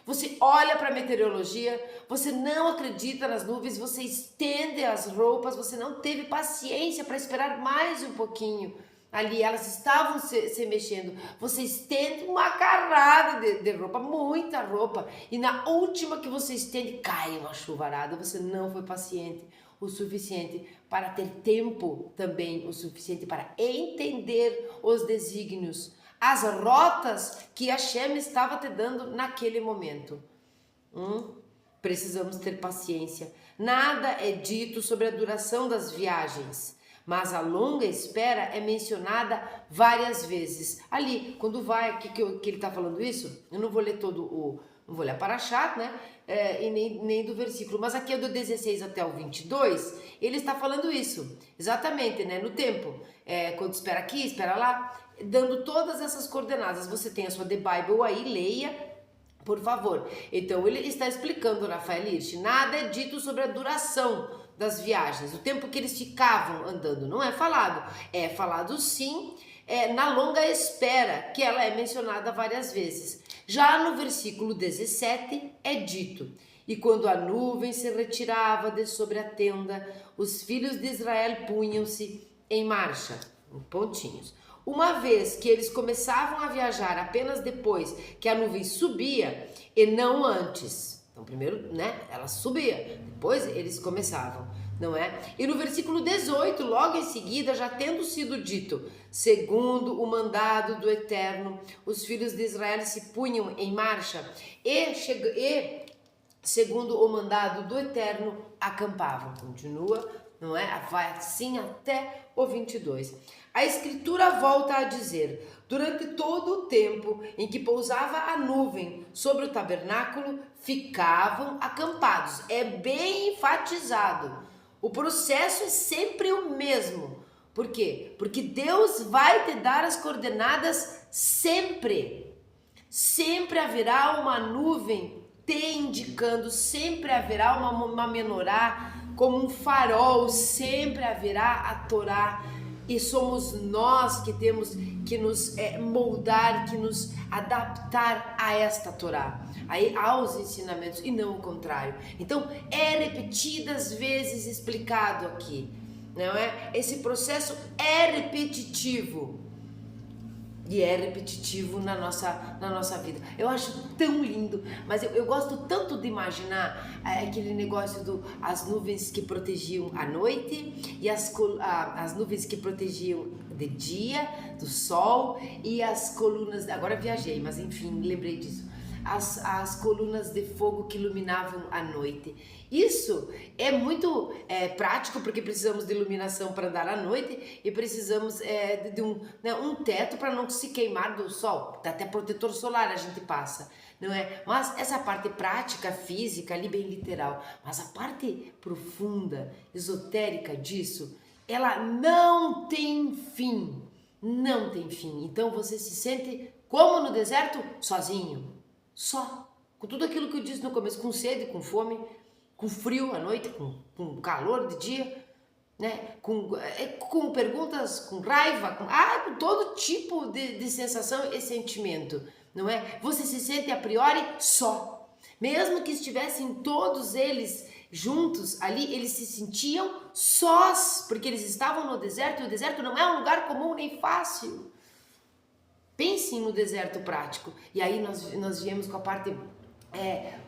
Você olha para a meteorologia, você não acredita nas nuvens, você estende as roupas, você não teve paciência para esperar mais um pouquinho. Ali elas estavam se mexendo, você estende uma carrada de roupa, muita roupa, e na última que você estende, cai uma chuvarada. Você não foi paciente o suficiente para ter tempo também, o suficiente para entender os desígnios, as rotas que Hashem estava te dando naquele momento. Precisamos ter paciência. Nada é dito sobre a duração das viagens, mas a longa espera é mencionada várias vezes. Ali, quando vai, que ele está falando isso, eu não vou ler não vou ler a Parashá, né? E nem do versículo, mas aqui é do 16 até o 22, ele está falando isso, exatamente, né? No tempo, quando espera aqui, espera lá, dando todas essas coordenadas. Você tem a sua The Bible aí, leia, por favor. Então ele está explicando, Rafael Hirsch, nada é dito sobre a duração das viagens, o tempo que eles ficavam andando, não é falado. É falado sim, na longa espera, que ela é mencionada várias vezes. Já no versículo 17 é dito: e quando a nuvem se retirava de sobre a tenda, os filhos de Israel punham-se em marcha, em pontinhos. Uma vez que eles começavam a viajar apenas depois que a nuvem subia e não antes. Então primeiro, né, ela subia, depois eles começavam, não é? E no versículo 18, logo em seguida, já tendo sido dito, segundo o mandado do Eterno, os filhos de Israel se punham em marcha e segundo o mandado do Eterno, acampavam. Continua, não é? Vai assim até o 22. A Escritura volta a dizer: durante todo o tempo em que pousava a nuvem sobre o tabernáculo, ficavam acampados. É bem enfatizado. O processo é sempre o mesmo. Por quê? Porque Deus vai te dar as coordenadas sempre. Sempre haverá uma nuvem te indicando, sempre haverá uma menorá como um farol, sempre haverá a Torá e somos nós que temos que nos moldar, que nos adaptar a esta Torá, aos ensinamentos, e não o contrário. Então é repetidas vezes explicado aqui, não é? Esse processo é repetitivo. E é repetitivo na nossa vida. Eu acho tão lindo, mas eu gosto tanto de imaginar aquele negócio as nuvens que protegiam a noite e as nuvens que protegiam de dia, do sol, e as colunas, agora viajei, mas enfim, lembrei disso. As colunas de fogo que iluminavam a noite. Isso é muito prático, porque precisamos de iluminação para andar à noite e precisamos de um teto para não se queimar do sol. Até protetor solar a gente passa, não é? Mas essa parte prática, física, ali bem literal. Mas a parte profunda, esotérica disso, ela não tem fim. Não tem fim. Então você se sente como no deserto? Sozinho. Só, com tudo aquilo que eu disse no começo, com sede, com fome, com frio à noite, com calor de dia, né? Com perguntas, com raiva, com todo tipo de sensação e sentimento, não é? Você se sente a priori só. Mesmo que estivessem todos eles juntos ali, eles se sentiam sós, porque eles estavam no deserto, e o deserto não é um lugar comum nem fácil. Pensem no deserto prático. E aí nós viemos com a parte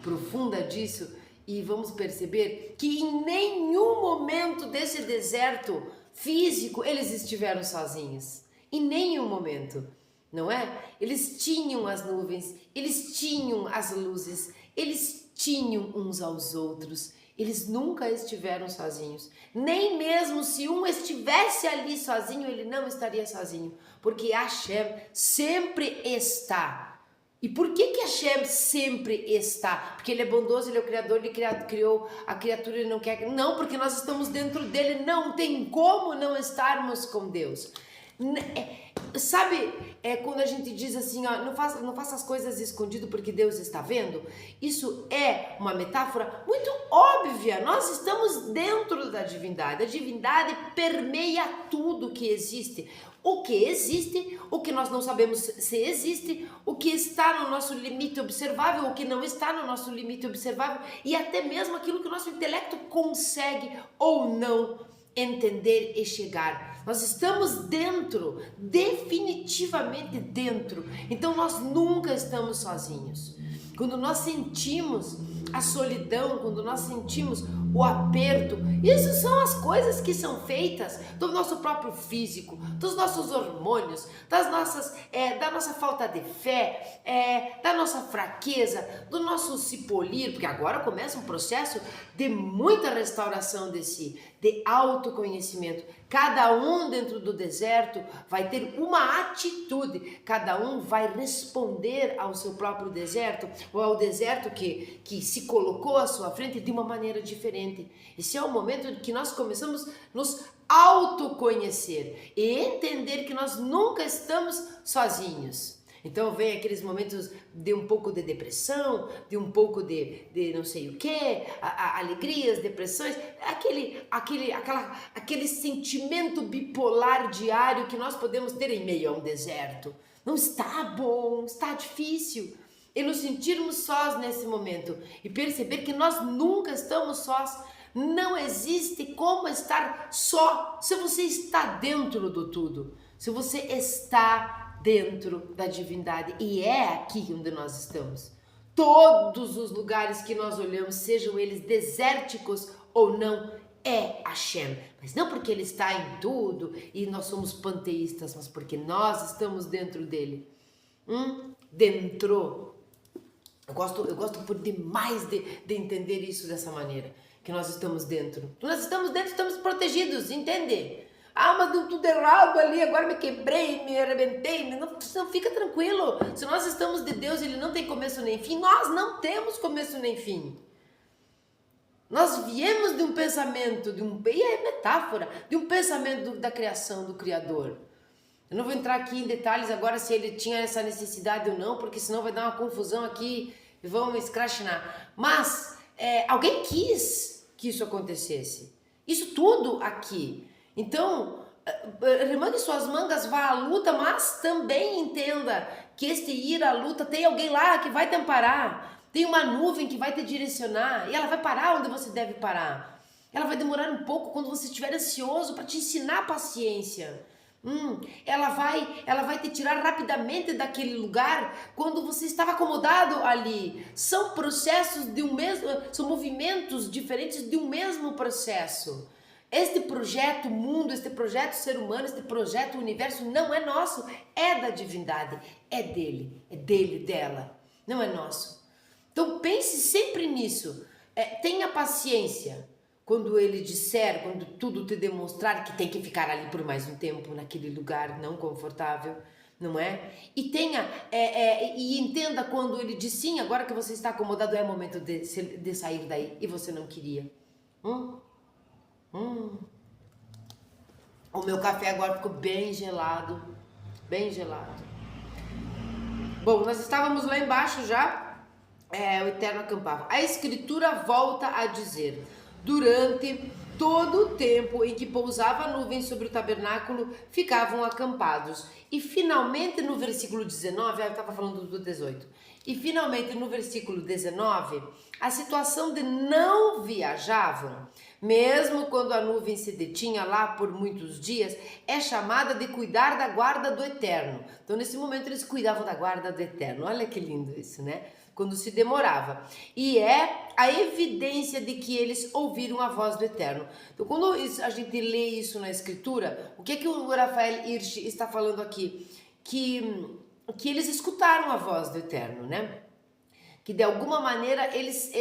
profunda disso e vamos perceber que em nenhum momento desse deserto físico eles estiveram sozinhos. Em nenhum momento, não é? Eles tinham as nuvens, eles tinham as luzes, eles tinham uns aos outros. Eles nunca estiveram sozinhos. Nem mesmo se um estivesse ali sozinho, ele não estaria sozinho. Porque Hashem sempre está. E por que Hashem sempre está? Porque ele é bondoso, ele é o Criador, ele criou a criatura, ele não quer... Não, porque nós estamos dentro dele, não tem como não estarmos com Deus. Sabe, quando a gente diz assim, ó, não faça as coisas escondido porque Deus está vendo? Isso é uma metáfora muito óbvia. Nós estamos dentro da divindade. A divindade permeia tudo que existe. O que existe, o que nós não sabemos se existe, o que está no nosso limite observável, o que não está no nosso limite observável, e até mesmo aquilo que o nosso intelecto consegue ou não entender e chegar. Nós estamos dentro, definitivamente dentro. Então nós nunca estamos sozinhos. Quando nós sentimos a solidão, quando nós sentimos o aperto, isso são as coisas que são feitas do nosso próprio físico, dos nossos hormônios, da nossa falta de fé, da nossa fraqueza, do nosso se polir, porque agora começa um processo de muita restauração de si, de autoconhecimento. Cada um dentro do deserto vai ter uma atitude, cada um vai responder ao seu próprio deserto, ou ao deserto que se colocou à sua frente de uma maneira diferente. Esse é o momento em que nós começamos a nos autoconhecer e entender que nós nunca estamos sozinhos. Então vem aqueles momentos de um pouco de depressão, de um pouco de não sei o que, alegrias, depressões, aquele sentimento bipolar diário que nós podemos ter em meio a um deserto. Não está bom, está difícil. E nos sentirmos sós nesse momento e perceber que nós nunca estamos sós. Não existe como estar só se você está dentro do tudo, se você está dentro da divindade, e é aqui onde nós estamos. Todos os lugares que nós olhamos, sejam eles desérticos ou não, é Hashem, mas não porque ele está em tudo e nós somos panteístas, mas porque nós estamos dentro dele. Dentro. Eu gosto por demais de entender isso dessa maneira, que nós estamos dentro. Nós estamos dentro, estamos protegidos, entende? Mas deu tudo errado ali, agora me quebrei, me arrebentei. Não, fica tranquilo. Se nós estamos de Deus, ele não tem começo nem fim. Nós não temos começo nem fim. Nós viemos de um pensamento, e é metáfora, de um pensamento da criação, do Criador. Eu não vou entrar aqui em detalhes agora se ele tinha essa necessidade ou não, porque senão vai dar uma confusão aqui e vão me escrachinar. Mas alguém quis que isso acontecesse. Isso tudo aqui. Então, remangue suas mangas, vá à luta, mas também entenda que este ir à luta tem alguém lá que vai te amparar, tem uma nuvem que vai te direcionar e ela vai parar onde você deve parar. Ela vai demorar um pouco quando você estiver ansioso para te ensinar paciência. Ela vai te tirar rapidamente daquele lugar quando você estava acomodado ali. São processos de um mesmo, são movimentos diferentes de um mesmo processo. Este projeto mundo, este projeto ser humano, este projeto universo não é nosso, é da divindade, é dele, dela, não é nosso. Então pense sempre nisso, tenha paciência. Quando ele disser, quando tudo te demonstrar que tem que ficar ali por mais um tempo, naquele lugar não confortável, não é? E e entenda quando ele diz sim, agora que você está acomodado, é momento de sair daí e você não queria. O meu café agora ficou bem gelado, bem gelado. Bom, nós estávamos lá embaixo já, o Eterno acampava. A Escritura volta a dizer: durante todo o tempo em que pousava a nuvem sobre o tabernáculo, ficavam acampados. E finalmente no versículo 19, eu estava falando do 18, e finalmente no versículo 19, a situação de não viajavam, mesmo quando a nuvem se detinha lá por muitos dias, é chamada de cuidar da guarda do Eterno. Então nesse momento eles cuidavam da guarda do Eterno. Olha que lindo isso, né? Quando se demorava. E é a evidência de que eles ouviram a voz do Eterno. Então, quando a gente lê isso na Escritura, o que o Rafael Hirsch está falando aqui? Que eles escutaram a voz do Eterno, né? Que de alguma maneira eles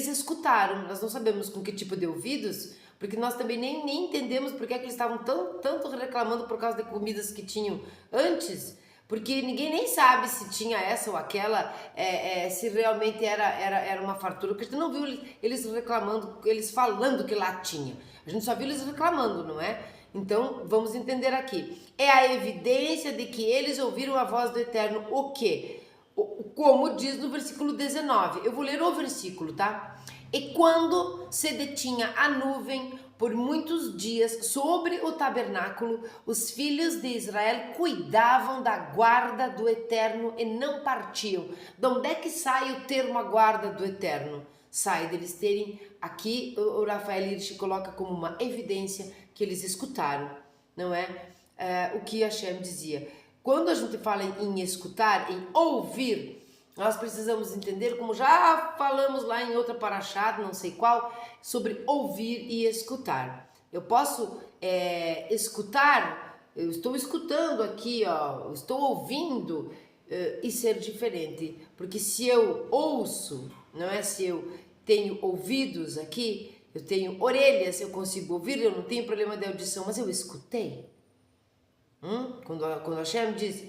escutaram. Nós não sabemos com que tipo de ouvidos, porque nós também nem entendemos porque é que eles estavam tanto reclamando por causa de comidas que tinham antes. Porque ninguém nem sabe se tinha essa ou aquela, se realmente era uma fartura, porque a gente não viu eles reclamando, eles falando que lá tinha. A gente só viu eles reclamando, não é? Então, vamos entender aqui. É a evidência de que eles ouviram a voz do Eterno. O quê? Como diz no versículo 19. Eu vou ler o versículo, tá? E quando se detinha a nuvem por muitos dias sobre o tabernáculo, os filhos de Israel cuidavam da guarda do Eterno e não partiam. De onde é que sai o termo a guarda do Eterno? Sai deles terem, aqui o Rafael Hirsch coloca como uma evidência que eles escutaram, não é? O que Hashem dizia. Quando a gente fala em escutar, em ouvir, nós precisamos entender, como já falamos lá em outra paraxá, não sei qual, sobre ouvir e escutar. Eu posso escutar, eu estou escutando aqui, ó, estou ouvindo e ser diferente. Porque se eu ouço, não é? Se eu tenho ouvidos aqui, eu tenho orelhas, eu consigo ouvir, eu não tenho problema de audição, mas eu escutei. Quando Hashem diz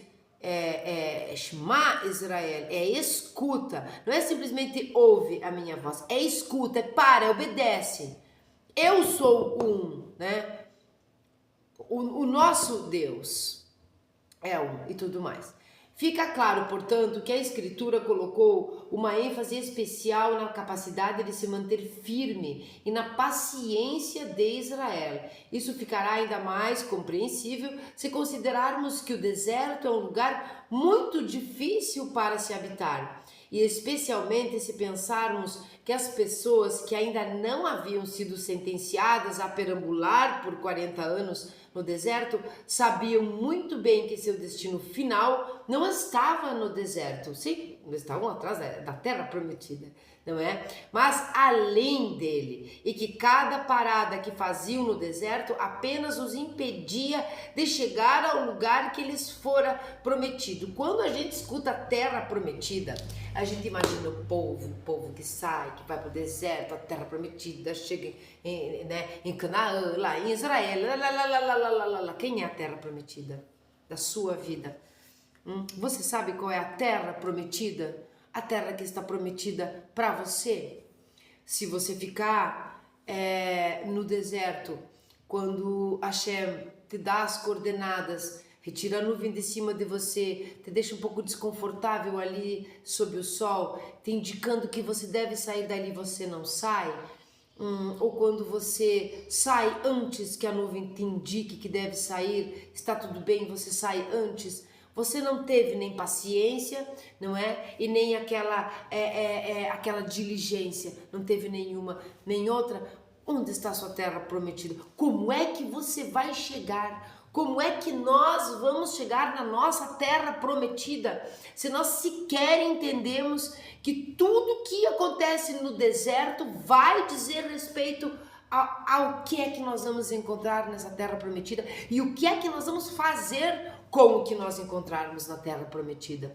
Shema Israel, escuta, não é simplesmente ouve a minha voz, é escuta, obedece. Eu sou né? O nosso Deus é e tudo mais. Fica claro, portanto, que a Escritura colocou uma ênfase especial na capacidade de se manter firme e na paciência de Israel. Isso ficará ainda mais compreensível se considerarmos que o deserto é um lugar muito difícil para se habitar. E especialmente se pensarmos que as pessoas que ainda não haviam sido sentenciadas a perambular por 40 anos no deserto sabiam muito bem que seu destino final não estava no deserto. Sim, estavam atrás da terra prometida, não é? Mas além dele, e que cada parada que faziam no deserto apenas os impedia de chegar ao lugar que lhes fora prometido. Quando a gente escuta a terra prometida, a gente imagina o povo que sai, que vai para o deserto, a terra prometida, chega em Canaã, lá em Israel, Quem é a terra prometida da sua vida? Você sabe qual é a terra prometida? A terra que está prometida para você. Se você ficar no deserto, quando Hashem te dá as coordenadas, retira a nuvem de cima de você, te deixa um pouco desconfortável ali sob o sol, te indicando que você deve sair dali, você não sai. ou quando você sai antes que a nuvem te indique que deve sair, está tudo bem, você sai antes. Você não teve nem paciência, não é? E nem aquela diligência, não teve nenhuma, nem outra. Onde está a sua terra prometida? Como é que você vai chegar? Como é que nós vamos chegar na nossa terra prometida? Se nós sequer entendemos que tudo que acontece no deserto vai dizer respeito ao que é que nós vamos encontrar nessa terra prometida e o que é que nós vamos fazer com o que nós encontrarmos na terra prometida.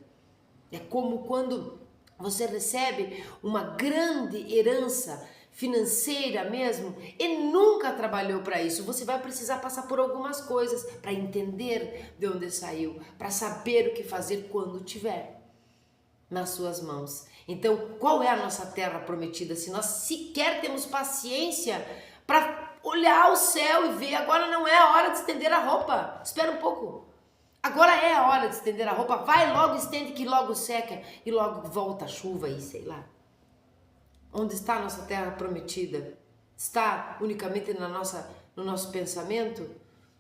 É como quando você recebe uma grande herança financeira mesmo e nunca trabalhou para isso. Você vai precisar passar por algumas coisas para entender de onde saiu, para saber o que fazer quando tiver nas suas mãos. Então, qual é a nossa terra prometida? Se nós sequer temos paciência para olhar o céu e ver, agora não é a hora de estender a roupa, espera um pouco. Agora é a hora de estender a roupa, vai logo, estende que logo seca e logo volta a chuva e sei lá. Onde está a nossa terra prometida? Está unicamente no nosso pensamento?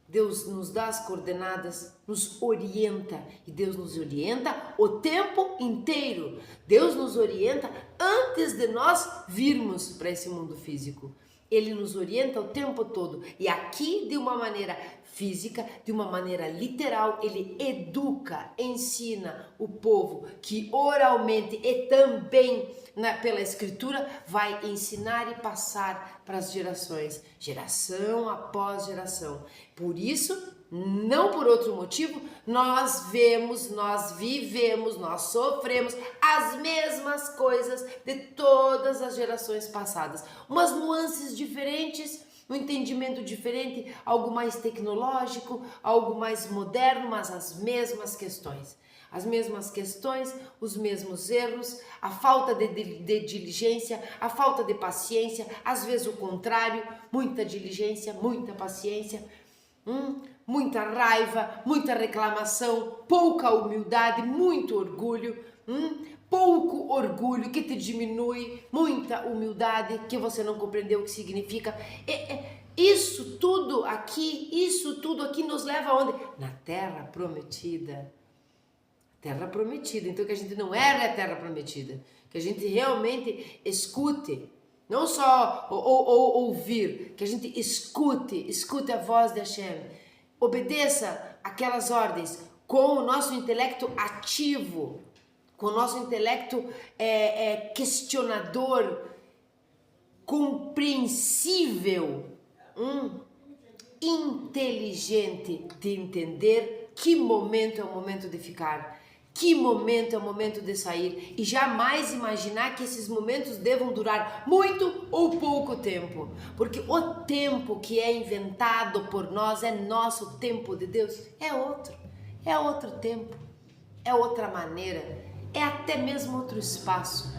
Deus nos dá as coordenadas, nos orienta, e Deus nos orienta o tempo inteiro. Deus nos orienta antes de nós virmos para esse mundo físico. Ele nos orienta o tempo todo, e aqui de uma maneira física, de uma maneira literal, ele educa, ensina o povo que oralmente e também pela escritura vai ensinar e passar para as gerações, geração após geração. Por isso, não por outro motivo, nós vemos, nós vivemos, nós sofremos as mesmas coisas de todas as gerações passadas. Umas nuances diferentes, um entendimento diferente, algo mais tecnológico, algo mais moderno, mas as mesmas questões. As mesmas questões, os mesmos erros, a falta de diligência, a falta de paciência, às vezes o contrário, muita diligência, muita paciência, muita raiva, muita reclamação, pouca humildade, muito orgulho, pouco orgulho que te diminui, muita humildade que você não compreendeu o que significa. Isso tudo aqui nos leva aonde? Na terra prometida. Terra prometida. Então que a gente não erre a terra prometida, que a gente realmente escute, não só ouvir, que a gente escute a voz de Hashem, obedeça aquelas ordens com o nosso intelecto ativo, com o nosso intelecto questionador, compreensível, inteligente de entender que momento é o momento de ficar, que momento é o momento de sair e jamais imaginar que esses momentos devam durar muito ou pouco tempo, porque o tempo que é inventado por nós é nosso, o tempo de Deus é outro tempo, é outra maneira, é até mesmo outro espaço.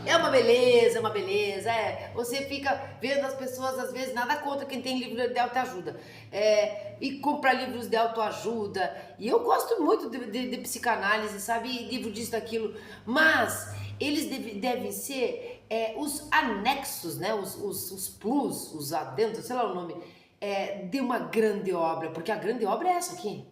É uma beleza, você fica vendo as pessoas, às vezes, nada contra quem tem livro de autoajuda, e compra livros de autoajuda, e eu gosto muito de psicanálise, sabe, livro disso, daquilo, mas eles devem ser os anexos, né, os plus, os adentros, sei lá o nome, de uma grande obra, porque a grande obra é essa aqui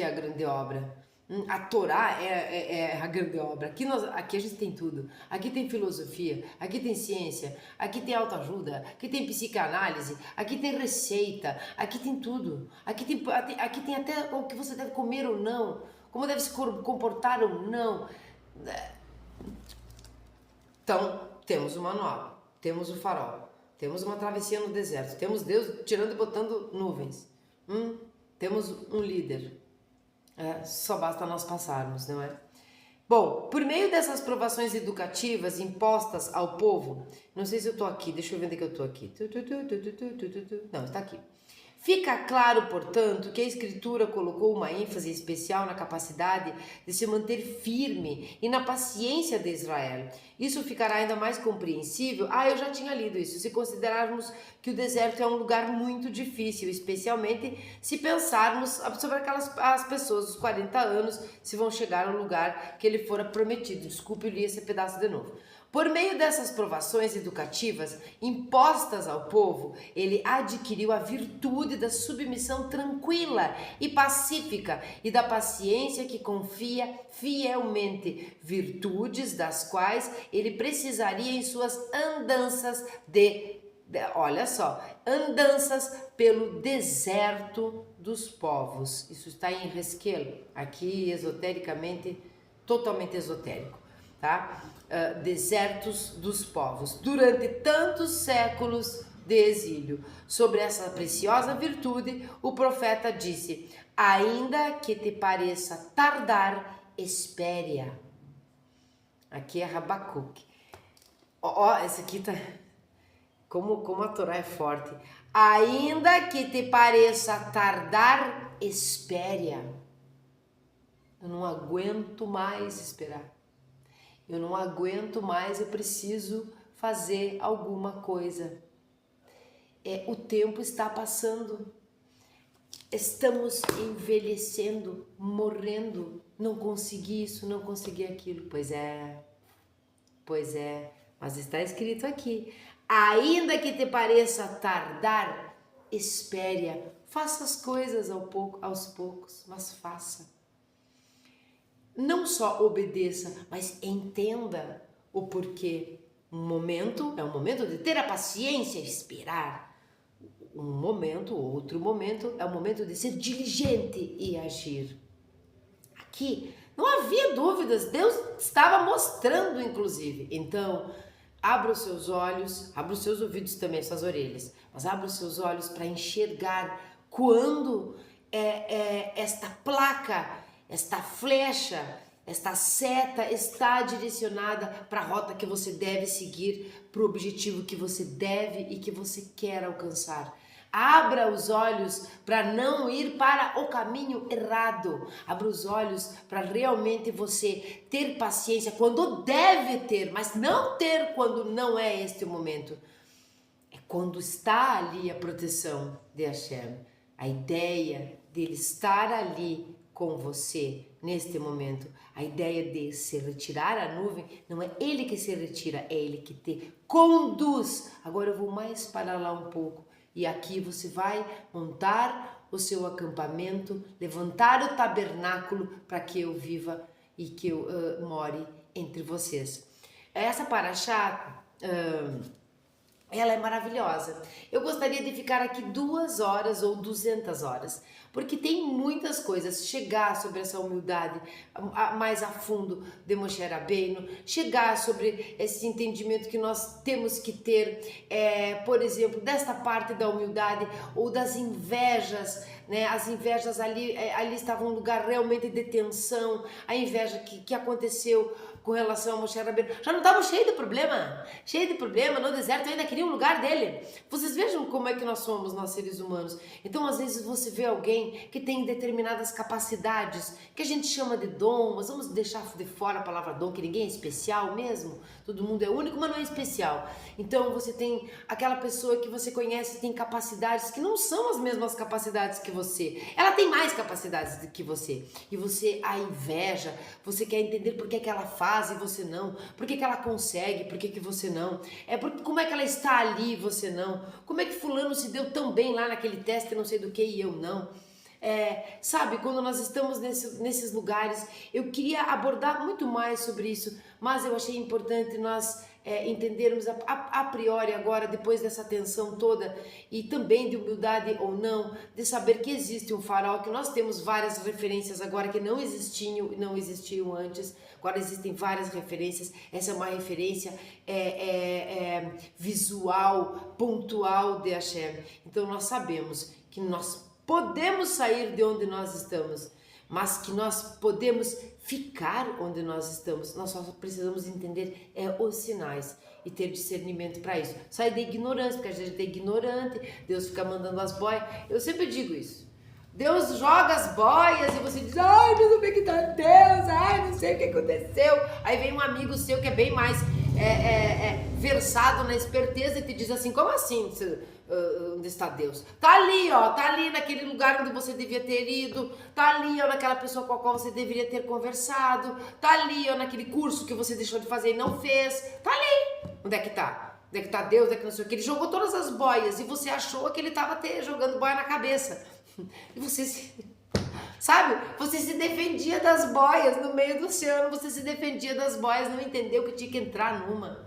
é a grande obra. A Torá é a grande obra. Aqui a gente tem tudo. Aqui tem filosofia, aqui tem ciência, aqui tem autoajuda, aqui tem psicanálise, aqui tem receita, aqui tem tudo. Aqui tem até o que você deve comer ou não, como deve se comportar ou não. Então, temos o manual, temos o farol, temos uma travessia no deserto, temos Deus tirando e botando nuvens. Temos um líder. Só basta nós passarmos, não é? Bom, por meio dessas provações educativas impostas ao povo, não sei se eu tô aqui, deixa eu ver onde é que eu tô aqui. Não, está aqui. Fica claro, portanto, que a Escritura colocou uma ênfase especial na capacidade de se manter firme e na paciência de Israel. Isso ficará ainda mais compreensível. Eu já tinha lido isso. Se considerarmos que o deserto é um lugar muito difícil, especialmente se pensarmos sobre as pessoas dos 40 anos, se vão chegar ao lugar que ele fora prometido. Desculpe, eu li esse pedaço de novo. Por meio dessas provações educativas impostas ao povo, ele adquiriu a virtude da submissão tranquila e pacífica e da paciência que confia fielmente, virtudes das quais ele precisaria em suas andanças olha só, andanças pelo deserto dos povos. Isso está em Resquelo, aqui esotericamente, totalmente esotérico, tá? Desertos dos povos, durante tantos séculos de exílio. Sobre essa preciosa virtude, o profeta disse: ainda que te pareça tardar, espere-a. Aqui é Rabacuque. Ó, esse aqui tá... Como a Torá é forte. Ainda que te pareça tardar, espere-a. Eu não aguento mais esperar. Eu não aguento mais, eu preciso fazer alguma coisa. O tempo está passando. Estamos envelhecendo, morrendo. Não consegui isso, não consegui aquilo. Pois é. Mas está escrito aqui. Ainda que te pareça tardar, espere-a. Faça as coisas aos poucos, mas faça. Não só obedeça, mas entenda o porquê. Um momento é um momento de ter a paciência e esperar. Outro momento é o momento de ser diligente e agir. Aqui não havia dúvidas, Deus estava mostrando, inclusive. Então, abra os seus olhos, abra os seus ouvidos também, suas orelhas, mas abra os seus olhos para enxergar quando esta placa, esta flecha, esta seta está direcionada para a rota que você deve seguir, para o objetivo que você deve e que você quer alcançar. Abra os olhos para não ir para o caminho errado. Abra os olhos para realmente você ter paciência quando deve ter, mas não ter quando não é este o momento. É quando está ali a proteção de Hashem. A ideia dele estar ali com você neste momento. A ideia de se retirar a nuvem, não é ele que se retira, é ele que te conduz. Agora eu vou mais para lá um pouco. E aqui você vai montar o seu acampamento, levantar o tabernáculo para que eu viva e que eu more entre vocês. Essa paraxá, ela é maravilhosa. Eu gostaria de ficar aqui 2 horas ou 200 horas, porque tem muitas coisas. Chegar sobre essa humildade mais a fundo de Moshe Rabbeinu, chegar sobre esse entendimento que nós temos que ter, por exemplo, desta parte da humildade ou das invejas, né? As invejas ali estavam em um lugar realmente de tensão, a inveja que aconteceu com relação a Moshe Rabbeinu. Já não estavam cheios de problema no deserto, ainda queria um lugar dele. Vocês vejam como é que nós somos, nós seres humanos. Então, às vezes, você vê alguém que tem determinadas capacidades, que a gente chama de dom, mas vamos deixar de fora a palavra dom, que ninguém é especial mesmo, todo mundo é único, mas não é especial. Então, você tem aquela pessoa que você conhece, tem capacidades que não são as mesmas capacidades que você. Ela tem mais capacidades do que você. E você a inveja, você quer entender por que ela faz e você não, por que ela consegue, por que você não, como é que ela está ali e você não, como é que fulano se deu tão bem lá naquele teste, não sei do que, e eu não. Sabe, quando nós estamos nesses lugares, eu queria abordar muito mais sobre isso, mas eu achei importante nós entendermos a priori agora, depois dessa tensão toda, e também de humildade ou não, de saber que existe um farol, que nós temos várias referências agora que não existiam antes. Agora existem várias referências. Essa é uma referência visual, pontual de Hashem. Então nós sabemos que nós podemos sair de onde nós estamos, mas que nós podemos ficar onde nós estamos. Nós só precisamos entender os sinais e ter discernimento para isso. Sair da ignorância, porque a gente é ignorante, Deus fica mandando as boias. Eu sempre digo isso. Deus joga as boias e você diz: ai, mas como é que tá Deus? Ai, não sei o que aconteceu. Aí vem um amigo seu que é bem mais versado na esperteza e te diz assim: como assim? onde está Deus? Tá ali, ó, tá ali naquele lugar onde você devia ter ido, tá ali, ó, naquela pessoa com a qual você deveria ter conversado, tá ali, ó, naquele curso que você deixou de fazer e não fez, tá ali. Onde é que tá? Onde é que tá Deus? Onde é que não sei o que? Ele jogou todas as boias e você achou que ele tava jogando boia na cabeça. E você sabe? Você se defendia das boias no meio do oceano, você se defendia das boias, não entendeu que tinha que entrar numa.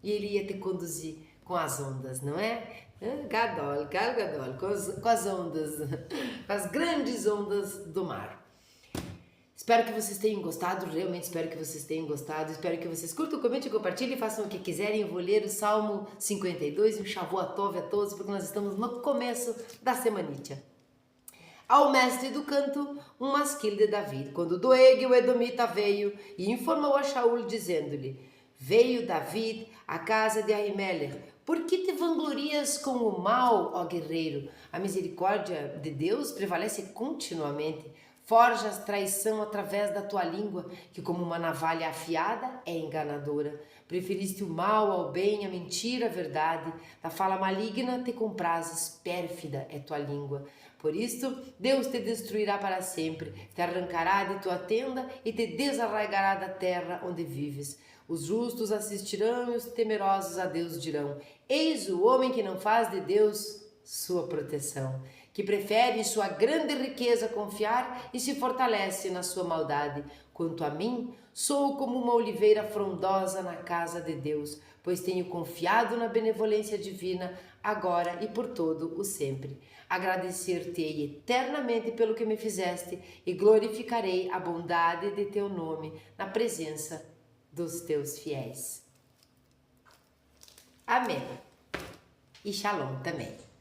E ele ia te conduzir com as ondas, não é? Gadol, com as ondas, com as grandes ondas do mar. Espero que vocês tenham gostado, realmente espero que vocês tenham gostado, espero que vocês curtam, comentem, compartilhem, façam o que quiserem. Eu vou ler o Salmo 52 e um Shavuot Tov a todos, porque nós estamos no começo da semanita. Ao mestre do canto, um masquil de Davi, quando Doeg, o Edomita, veio e informou a Shaul, dizendo-lhe: veio Davi à casa de Ahimelech. Por que te vanglorias com o mal, ó guerreiro? A misericórdia de Deus prevalece continuamente. Forjas traição através da tua língua, que como uma navalha afiada é enganadora. Preferiste o mal ao bem, a mentira à verdade. Da fala maligna te comprases, pérfida é tua língua. Por isto, Deus te destruirá para sempre, te arrancará de tua tenda e te desarraigará da terra onde vives. Os justos assistirão e os temerosos a Deus dirão: eis o homem que não faz de Deus sua proteção, que prefere em sua grande riqueza confiar e se fortalece na sua maldade. Quanto a mim, sou como uma oliveira frondosa na casa de Deus, pois tenho confiado na benevolência divina, agora e por todo o sempre. Agradecer-te-ei eternamente pelo que me fizeste e glorificarei a bondade de teu nome na presença dos teus fiéis. Amém. E Shalom também.